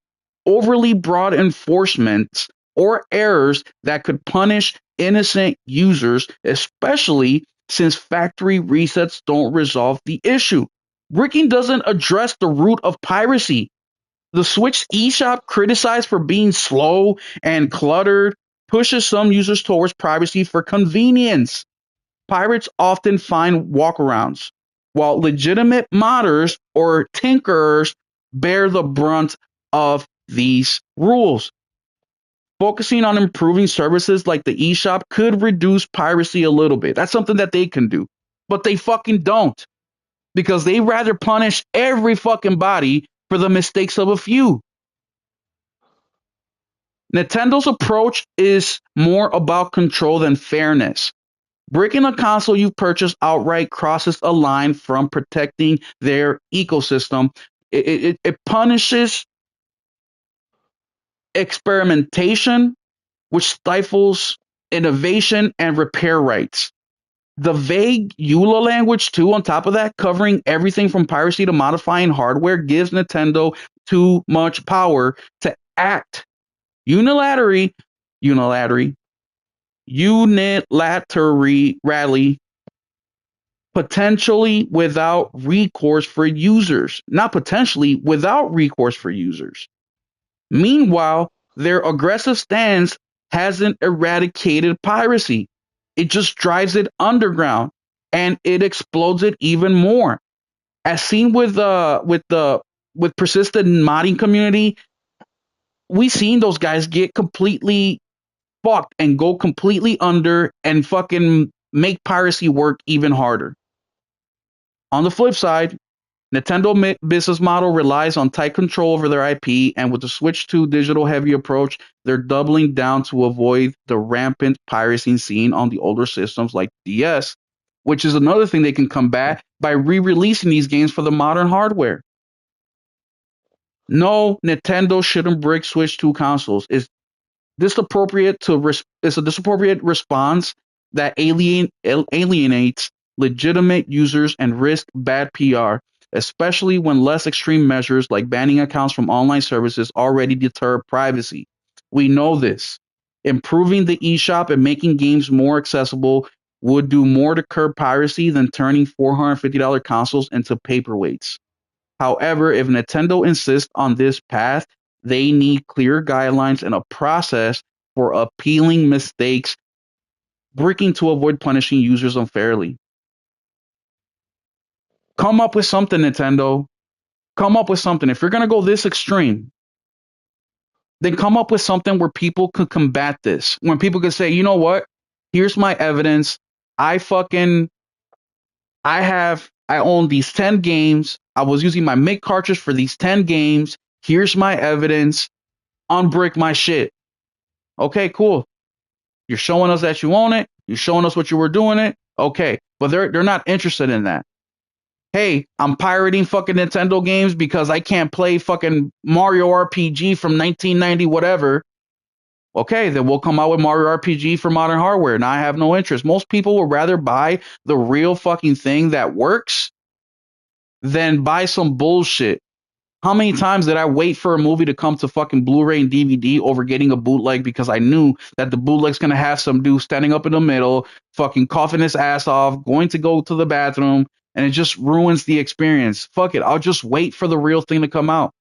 overly broad enforcements or errors that could punish innocent users, especially since factory resets don't resolve the issue. Bricking doesn't address the root of piracy. The Switch eShop, criticized for being slow and cluttered, pushes some users towards privacy for convenience. Pirates often find walkarounds, while legitimate modders or tinkerers bear the brunt of these rules. Focusing on improving services like the eShop could reduce piracy a little bit. That's something that they can do, but they fucking don't, because they rather punish every fucking body for the mistakes of a few. Nintendo's approach is more about control than fairness. Bricking a console you've purchased outright crosses a line from protecting their ecosystem. It punishes experimentation, which stifles innovation and repair rights. The vague EULA language, too, on top of that, covering everything from piracy to modifying hardware, gives Nintendo too much power to act unilaterally, potentially without recourse for users. Not potentially, without recourse for users. Meanwhile, their aggressive stance hasn't eradicated piracy. It just drives it underground and it explodes it even more. As seen with persistent modding community, we've seen those guys get completely fucked and go completely under and fucking make piracy work even harder. On the flip side, Nintendo business model relies on tight control over their IP, and with the Switch 2 digital heavy approach, they're doubling down to avoid the rampant piracy seen on the older systems like DS, which is another thing they can combat by re-releasing these games for the modern hardware. No, Nintendo shouldn't brick Switch 2 consoles. It's a disappropriate response that alienates legitimate users and risk bad PR, especially when less extreme measures like banning accounts from online services already deter privacy. We know this. Improving the eShop and making games more accessible would do more to curb piracy than turning $450 consoles into paperweights. However, if Nintendo insists on this path, they need clear guidelines and a process for appealing mistakes bricking to avoid punishing users unfairly. Come up with something, Nintendo. Come up with something. If you're going to go this extreme, then come up with something where people could combat this. When people could say, you know what? Here's my evidence. I own these 10 games. I was using my MIG cartridge for these 10 games. Here's my evidence. Unbrick my shit. Okay, cool. You're showing us that you own it. You're showing us what you were doing it. Okay. But they're not interested in that. Hey, I'm pirating fucking Nintendo games because I can't play fucking Mario RPG from 1990 whatever. Okay, then we'll come out with Mario RPG for modern hardware. Now I have no interest. Most people would rather buy the real fucking thing that works than buy some bullshit. How many times did I wait for a movie to come to fucking Blu-ray and DVD over getting a bootleg because I knew that the bootleg's gonna have some dude standing up in the middle, fucking coughing his ass off, going to go to the bathroom, and it just ruins the experience. Fuck it, I'll just wait for the real thing to come out.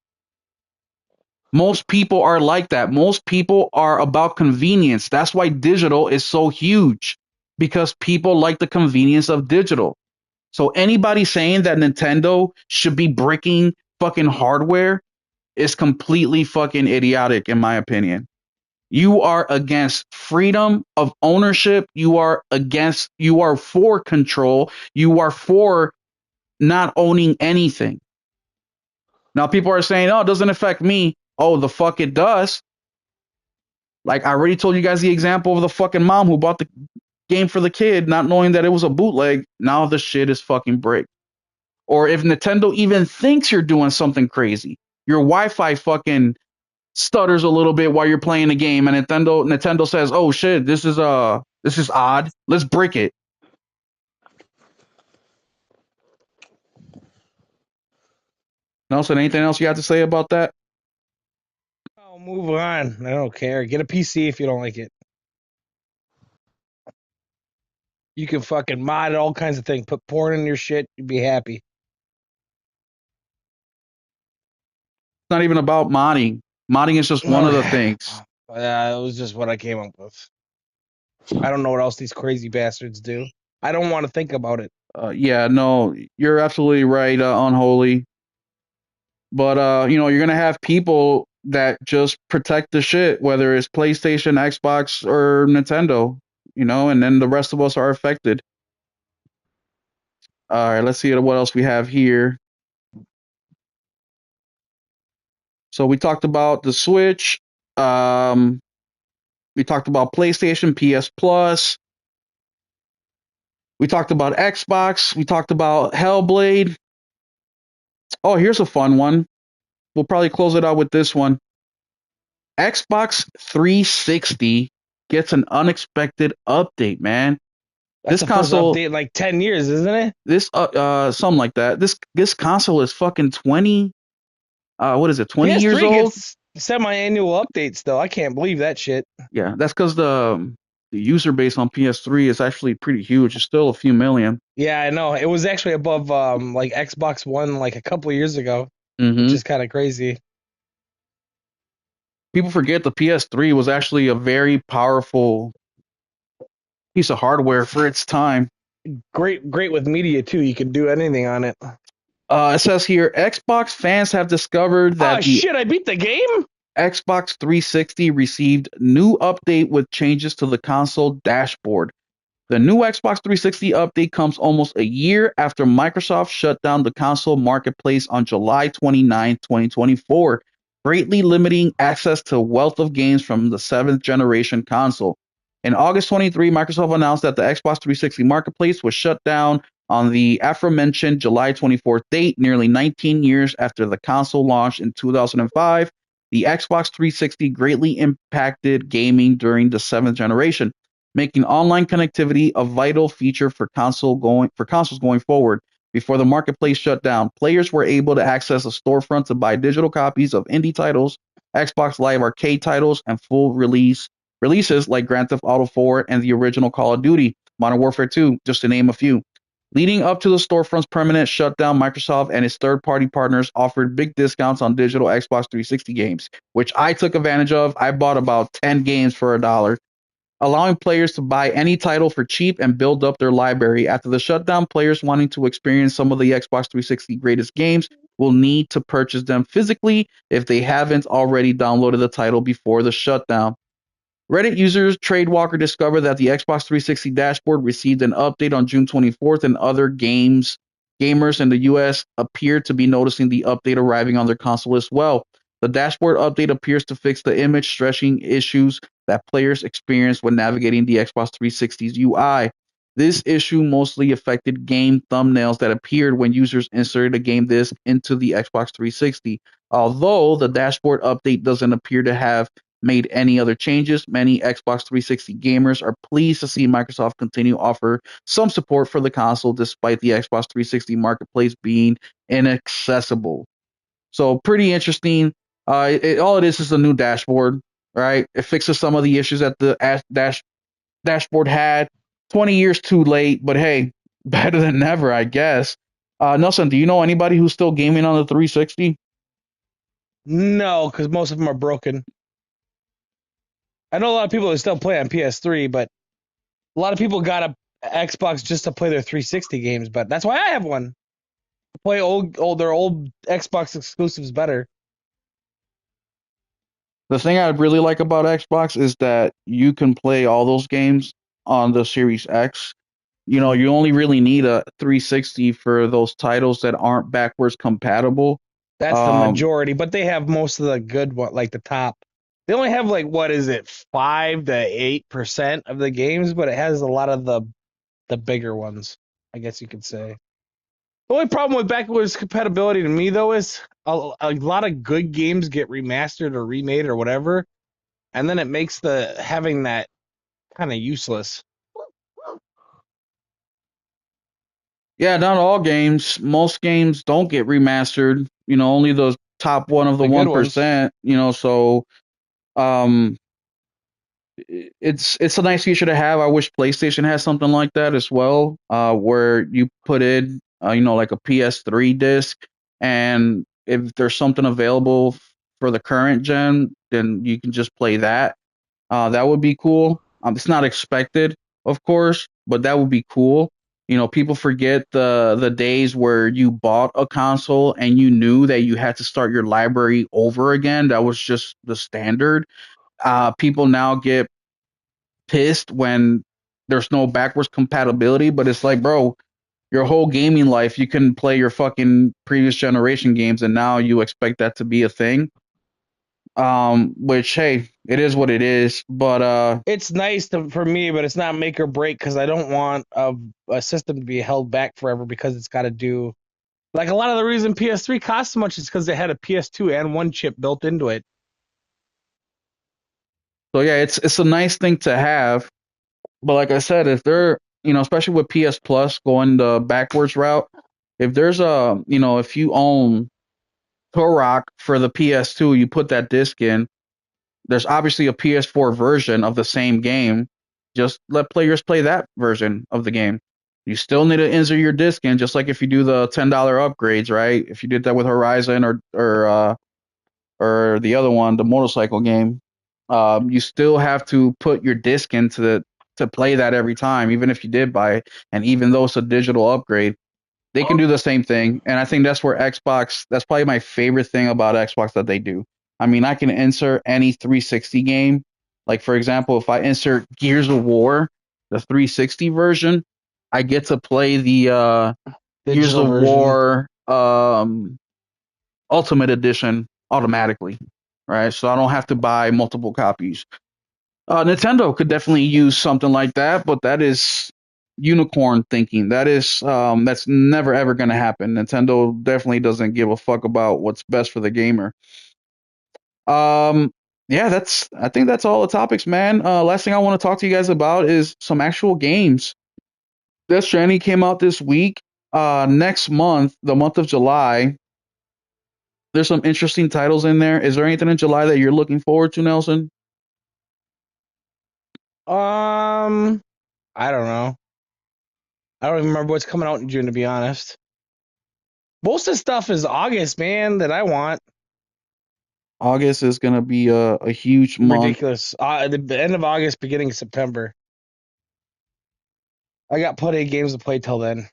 Most people are like that. Most people are about convenience. That's why digital is so huge, because people like the convenience of digital. So anybody saying that Nintendo should be bricking fucking hardware is completely fucking idiotic, in my opinion. You are against freedom of ownership. You are for control. You are for not owning anything. Now people are saying, oh, it doesn't affect me. Oh, the fuck it does. Like I already told you guys the example of the fucking mom who bought the game for the kid, not knowing that it was a bootleg. Now the shit is fucking brick. Or if Nintendo even thinks you're doing something crazy, your Wi-Fi fucking stutters a little bit while you're playing the game, and Nintendo says, "Oh shit, this is odd. Let's brick it." Nelson, anything else you have to say about that? Oh, move on. I don't care. Get a PC if you don't like it. You can fucking mod all kinds of things. Put porn in your shit. You'd be happy. It's not even about modding. Modding is just one of the things. It was just what I came up with. I don't know what else these crazy bastards do. I don't want to think about it. Yeah, no, you're absolutely right, Unholy. But you're gonna have people that just protect the shit, whether it's PlayStation, Xbox, or Nintendo. And then the rest of us are affected. All right, let's see what else we have here. So we talked about the Switch. We talked about PlayStation, PS Plus. We talked about Xbox. We talked about Hellblade. Oh, here's a fun one. We'll probably close it out with this one. Xbox 360 gets an unexpected update, man. That's This the first console update in like 10 years, isn't it? This something like that. This console is fucking 20. What is it? 20 PS3 years old. gets semi-annual updates though. I can't believe that shit. Yeah, that's because the user base on PS3 is actually pretty huge. It's still a few million. Yeah, I know. It was actually above like Xbox One like a couple of years ago, Mm-hmm. which is kind of crazy. People forget the PS3 was actually a very powerful piece of hardware for its time. Great with media too. You can do anything on it. It says here, Xbox fans have discovered that shit, I beat the game? Xbox 360 received new update with changes to the console dashboard. The new Xbox 360 update comes almost a year after Microsoft shut down the console marketplace on July 29, 2024, greatly limiting access to a wealth of games from the 7th generation console. In August 23, Microsoft announced that the Xbox 360 marketplace was shut down on the aforementioned July 24th date, nearly 19 years after the console launched in 2005. The Xbox 360 greatly impacted gaming during the 7th generation, making online connectivity a vital feature for consoles going forward. Before the marketplace shut down, players were able to access a storefront to buy digital copies of indie titles, Xbox Live Arcade titles, and full releases like Grand Theft Auto 4 and the original Call of Duty, Modern Warfare 2, just to name a few. Leading up to the storefront's permanent shutdown, Microsoft and its third-party partners offered big discounts on digital Xbox 360 games, which I took advantage of. I bought about 10 games for $1. allowing players to buy any title for cheap and build up their library. After the shutdown, players wanting to experience some of the Xbox 360 greatest games will need to purchase them physically if they haven't already downloaded the title before the shutdown. Reddit user Tradewalker discovered that the Xbox 360 dashboard received an update on June 24th, and other gamers in the US appear to be noticing the update arriving on their console as well. The dashboard update appears to fix the image stretching issues that players experienced when navigating the Xbox 360's UI. This issue mostly affected game thumbnails that appeared when users inserted a game disc into the Xbox 360. Although the dashboard update doesn't appear to have made any other changes, many Xbox 360 gamers are pleased to see Microsoft continue to offer some support for the console despite the Xbox 360 marketplace being inaccessible. So pretty interesting. All it is a new dashboard, right? It fixes some of the issues that the dashboard had. 20 years too late, but hey, better than never, I guess. Nelson, do you know anybody who's still gaming on the 360? No, because most of them are broken. I know a lot of people that still play on PS3, but a lot of people got a Xbox just to play their 360 games. But that's why I have one. Play their old Xbox exclusives better. The thing I really like about Xbox is that you can play all those games on the Series X. You know, you only really need a 360 for those titles that aren't backwards compatible. That's the majority, but they have most of the good one, like the top. They only have like, what is it, 5 to 8% of the games, but it has a lot of the bigger ones, I guess you could say. The only problem with backwards compatibility to me, though, is a lot of good games get remastered or remade or whatever, and then it makes having that kind of useless. Yeah, not all games. Most games don't get remastered. You know, only the top one of the The good ones. 1%. You know, so um, it's a nice feature to have. I wish PlayStation has something like that as well, where you put in, you know, like a PS3 disc, and if there's something available for the current gen, then you can just play that. That would be cool. It's not expected, of course, but that would be cool. You know, people forget the days where you bought a console and you knew that you had to start your library over again. That was just the standard. People now get pissed when there's no backwards compatibility, but it's like, bro, your whole gaming life you can play your fucking previous generation games, and now you expect that to be a thing. Which, hey, it is what it is. But It's nice for me, but it's not make or break because I don't want a system to be held back forever because it's got to do. Like a lot of the reason PS3 costs so much is because they had a PS2 and one chip built into it. so yeah, it's a nice thing to have. But like I said, if they're, you know, especially with PS Plus going the backwards route, if there's a, you know, if you own Turok for the PS2, you put that disc in. There's obviously a PS4 version of the same game. Just let players play that version of the game. You still need to insert your disc in, just like if you do the $10 upgrades, right? If you did that with Horizon or the other one, the motorcycle game, you still have to put your disc into to play that every time, even if you did buy it, and even though it's a digital upgrade, they can do the same thing. And I think that's where Xbox. That's probably my favorite thing about Xbox that they do. I mean, I can insert any 360 game. Like for example, if I insert Gears of War, the 360 version, I get to play the Gears Digital of version. War Ultimate Edition automatically, right? So I don't have to buy multiple copies. Nintendo could definitely use something like that, but that is unicorn thinking. That's never ever going to happen. Nintendo definitely doesn't give a fuck about what's best for the gamer. Um, yeah, I think that's all the topics, man. Last thing I want to talk to you guys about is some actual games. Death Stranding came out this week. Next month, the month of July, there's some interesting titles in there. Is there anything in July that you're looking forward to, Nelson? I don't know. I don't even remember what's coming out in June, to be honest. Most of the stuff is August, man, that I want. August is gonna be a huge month. Ridiculous. The end of August, beginning of September. I got plenty of games to play till then.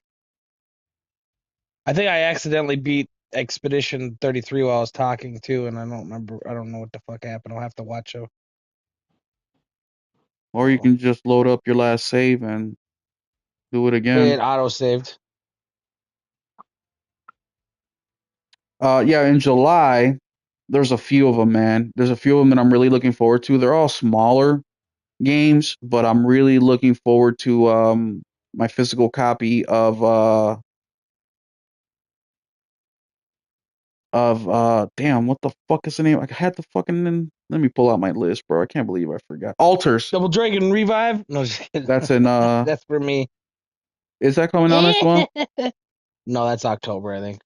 I think I accidentally beat Expedition 33 while I was talking too, and I don't remember. I don't know what the fuck happened. I'll have to watch it. Or you can just load up your last save and do it again. It auto saved. Yeah, in July, there's a few of them, man. There's a few of them that I'm really looking forward to. They're all smaller games, but I'm really looking forward to my physical copy of damn, what the fuck is the name? I had the fucking let me pull out my list, bro. I can't believe I forgot. Altars. Double Dragon Revive? No, just kidding. That's in That's for me. is that coming out next month? No, that's October, I think.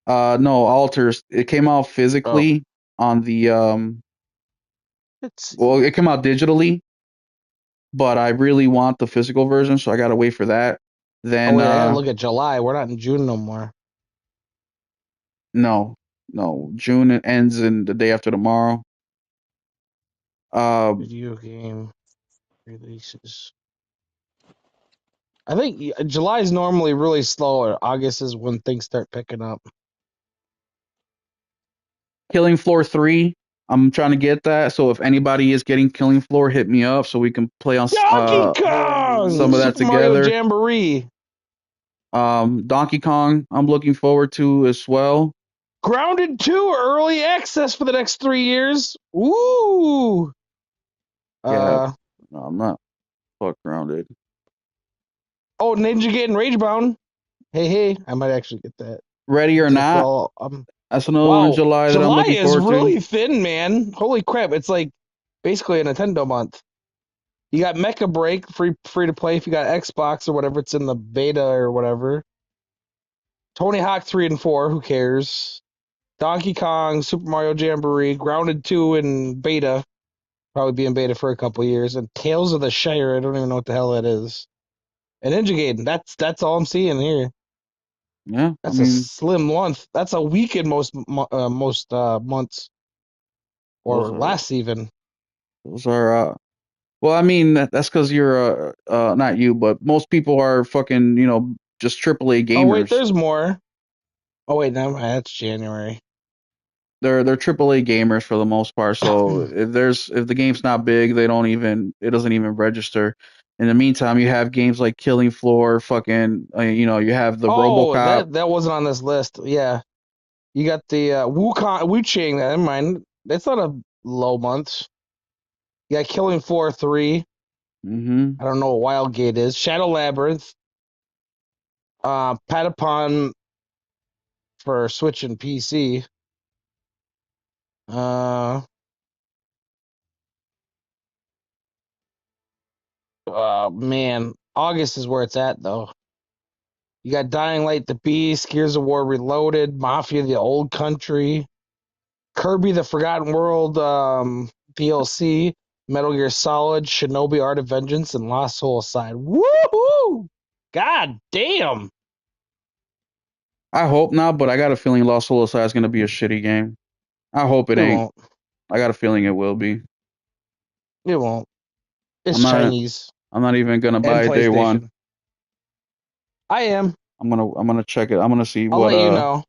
No, Altars. It came out physically on the well, it came out digitally, but I really want the physical version, so I gotta wait for that. Then wait, I gotta look at July. We're not in June no more. no, June it ends in the day after tomorrow. Video game releases. I think July is normally really slow, or August is when things start picking up. Killing Floor 3. I'm trying to get that, so if anybody is getting Killing Floor, hit me up so we can play on Donkey Kong! some of that Super Mario together. Jamboree. Donkey Kong, I'm looking forward to as well. Grounded 2 early access for the next 3 years. Woo! Yeah, no, I'm not fuck grounded. Oh, Ninja Gaiden Ragebound. Hey, I might actually get that. Ready or not, that's another one in July that I'm looking forward to. July is really thin, man. Holy crap! It's like basically a Nintendo month. You got Mecha Break free to play if you got Xbox or whatever. It's in the beta or whatever. Tony Hawk 3 and 4. Who cares? Donkey Kong, Super Mario Jamboree, Grounded 2 in beta. Probably be in beta for a couple years. And Tales of the Shire. I don't even know what the hell that is. And Ninja Gaiden. That's all I'm seeing here. Yeah, that's a slim month. That's a week in most months, or less even. Those are well, I mean that's because you're not you, but most people are fucking just AAA gamers. Oh wait, there's more. Oh wait, no, that's January. They're AAA gamers for the most part. So if the game's not big, it doesn't even register. In the meantime, you have games like Killing Floor, fucking you have the RoboCop. That wasn't on this list. Yeah, you got the Wu-Chang. Never mind. That's not a low month. You got Killing Floor 3. Mm-hmm. I don't know what Wild Gate is. Shadow Labyrinth. Patapon for Switch and PC. Man, August is where it's at though. You got Dying Light, The Beast, Gears of War Reloaded, Mafia: The Old Country, Kirby: The Forgotten World DLC, Metal Gear Solid, Shinobi: Art of Vengeance, and Lost Soul Aside. Woohoo! God damn! I hope not, but I got a feeling Lost Soul Aside is going to be a shitty game. I hope it ain't. Won't. I got a feeling it will be. It won't. It's Chinese. I'm not even going to buy it day one. I am. I'm gonna check it. I'm gonna see I'll let you know.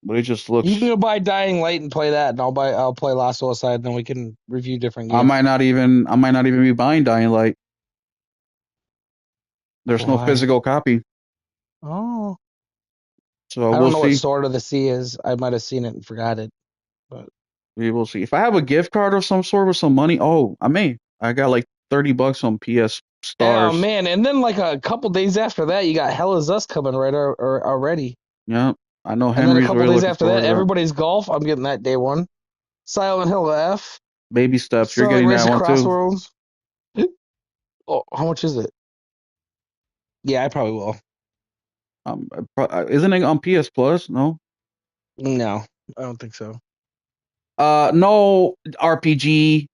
But it just looks. You can go buy Dying Light and play that, and I'll play Lost Soul Aside, and then we can review different games. I might not even be buying Dying Light. There's no physical copy. Oh. So I don't know what Sword of the Sea is. I might have seen it and forgot it, but we will see. If I have a gift card of some sort with some money, I may. I got like $30 on PS Stars. Oh man! And then like a couple days after that, you got Hell Is Us coming right already. Yeah, I know. And then a couple days after that, Everybody's Golf. I'm getting that day one. Silent Hill F. Baby steps. You're getting that one Crossroads. Too. Oh, how much is it? Yeah, I probably will. Isn't it on PS Plus? No. No, I don't think so. No RPG.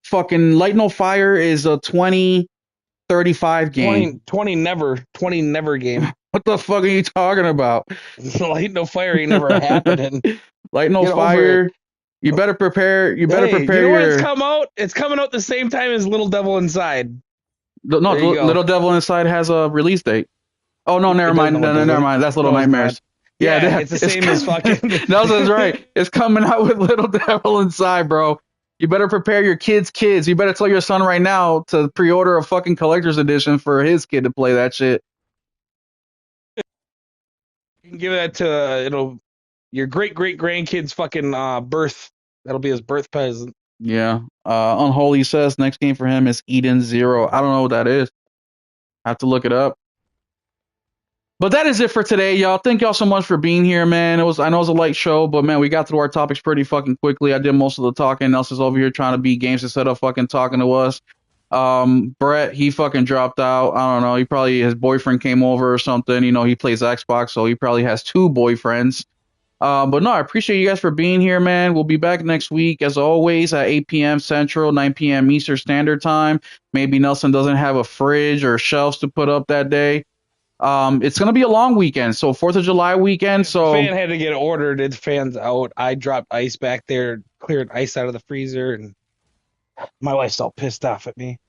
Fucking Light No Fire is a 2035 game. 20 never game. What the fuck are you talking about? Light No Fire ain't never happening. Light no Get over fire. You better prepare. You better Hey, prepare you know when it's your. come out? It's coming out the same time as Little Devil Inside. No, There you go. Little Devil Inside has a release date. Oh no, never It does mind. not, No, does never it? mind. That's Little No, it's Nightmares. not. Yeah, Yeah, it's the same as fucking. Nelson's right. It's coming out with Little Devil Inside, bro. You better prepare your kids. You better tell your son right now to pre-order a fucking collector's edition for his kid to play that shit. You can give that to your great grandkid's fucking birth. That'll be his birth present. Yeah. Unholy says next game for him is Eden Zero. I don't know what that is. I have to look it up. But that is it for today, y'all. Thank y'all so much for being here, man. I know it was a light show, but man, we got through our topics pretty fucking quickly. I did most of the talking. Nelson's over here trying to beat games instead of fucking talking to us. Brett, he fucking dropped out. I don't know. His boyfriend came over or something. You know, he plays Xbox, so he probably has two boyfriends. But no, I appreciate you guys for being here, man. We'll be back next week, as always, at 8 p.m. Central, 9 p.m. Eastern Standard Time. Maybe Nelson doesn't have a fridge or shelves to put up that day. It's gonna be a long weekend, so 4th of July weekend. So The fan had to get ordered. The fan's out. I dropped ice back there, cleared ice out of the freezer, and my wife's all pissed off at me.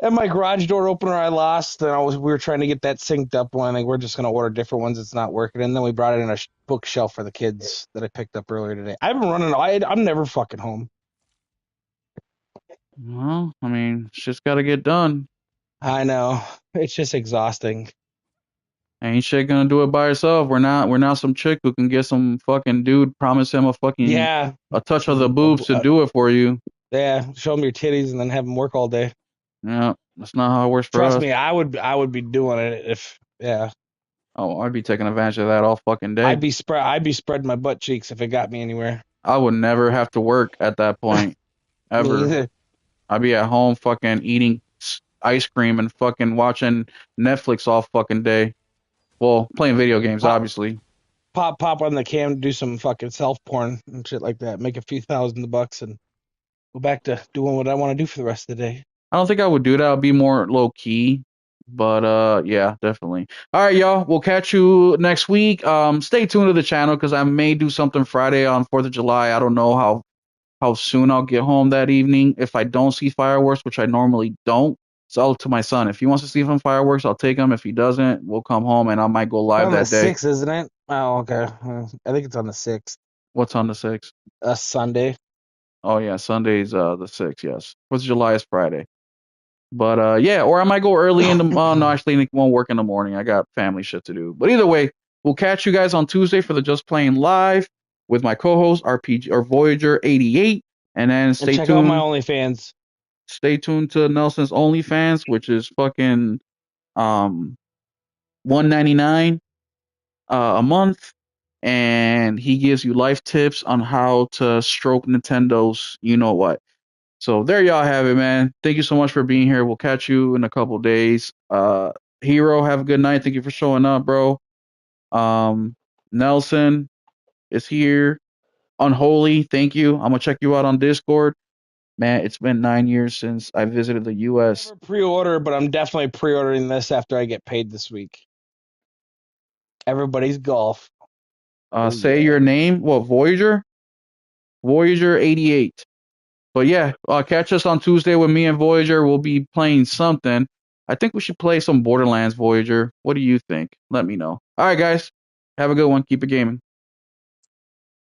And my garage door opener I lost, and we were trying to get that synced up one. Like, we're just gonna order different ones. It's not working, and then we brought it in a bookshelf for the kids that I picked up earlier today. I've been running. I'm never fucking home. well, I mean, shit's gotta get done. I know, it's just exhausting. Ain't shit gonna do it by herself. We're not some chick who can get some fucking dude, promise him a fucking Yeah, a touch of the boobs to do it for you. yeah. Show them your titties and then have them work all day. Yeah, that's not how it works for Trust us. me, I would be doing it if yeah. Oh, I'd be taking advantage of that all fucking day. I'd be spreading my butt cheeks if it got me anywhere. I would never have to work at that point, Me ever. either. I'd be at home fucking eating ice cream and fucking watching Netflix all fucking day. Well, playing video games, obviously. Pop on the cam, do some fucking self porn and shit like that. Make a few $1,000s and go back to doing what I want to do for the rest of the day. I don't think I would do that. I'd be more low key. But yeah, definitely. All right, y'all. We'll catch you next week. Stay tuned to the channel because I may do something Friday on 4th of July. I don't know how soon I'll get home that evening. If I don't see fireworks, which I normally don't, it's all to my son. If he wants to see some fireworks, I'll take him. If he doesn't, we'll come home and I might go live on that the day. 6th, isn't it? Oh, okay. I think it's on the 6th. What's on the 6th? Sunday. Oh yeah, Sunday's the 6th. Yes, 4th of July is Friday. But yeah, or I might go early in the. No, actually, it won't work in the morning. I got family shit to do. But either way, we'll catch you guys on Tuesday for the Just Playing Live with my co-host RPG or Voyager 88, and then And stay check out my tuned. OnlyFans. Stay tuned to Nelson's OnlyFans, which is fucking $1.99 a month, and he gives you life tips on how to stroke Nintendo's you know what. So there y'all have it, man. Thank you so much for being here. We'll catch you in a couple days. Hero, have a good night. Thank you for showing up, bro. Nelson is here. Unholy, thank you. I'm gonna check you out on Discord. Man, it's been 9 years since I visited the US. Never pre-order, but I'm definitely pre-ordering this after I get paid this week. Everybody's golf. Say your name. What, Voyager? Voyager 88. But yeah, catch us on Tuesday with me and Voyager. We'll be playing something. I think we should play some Borderlands, Voyager. What do you think? Let me know. All right, guys. Have a good one. Keep it gaming.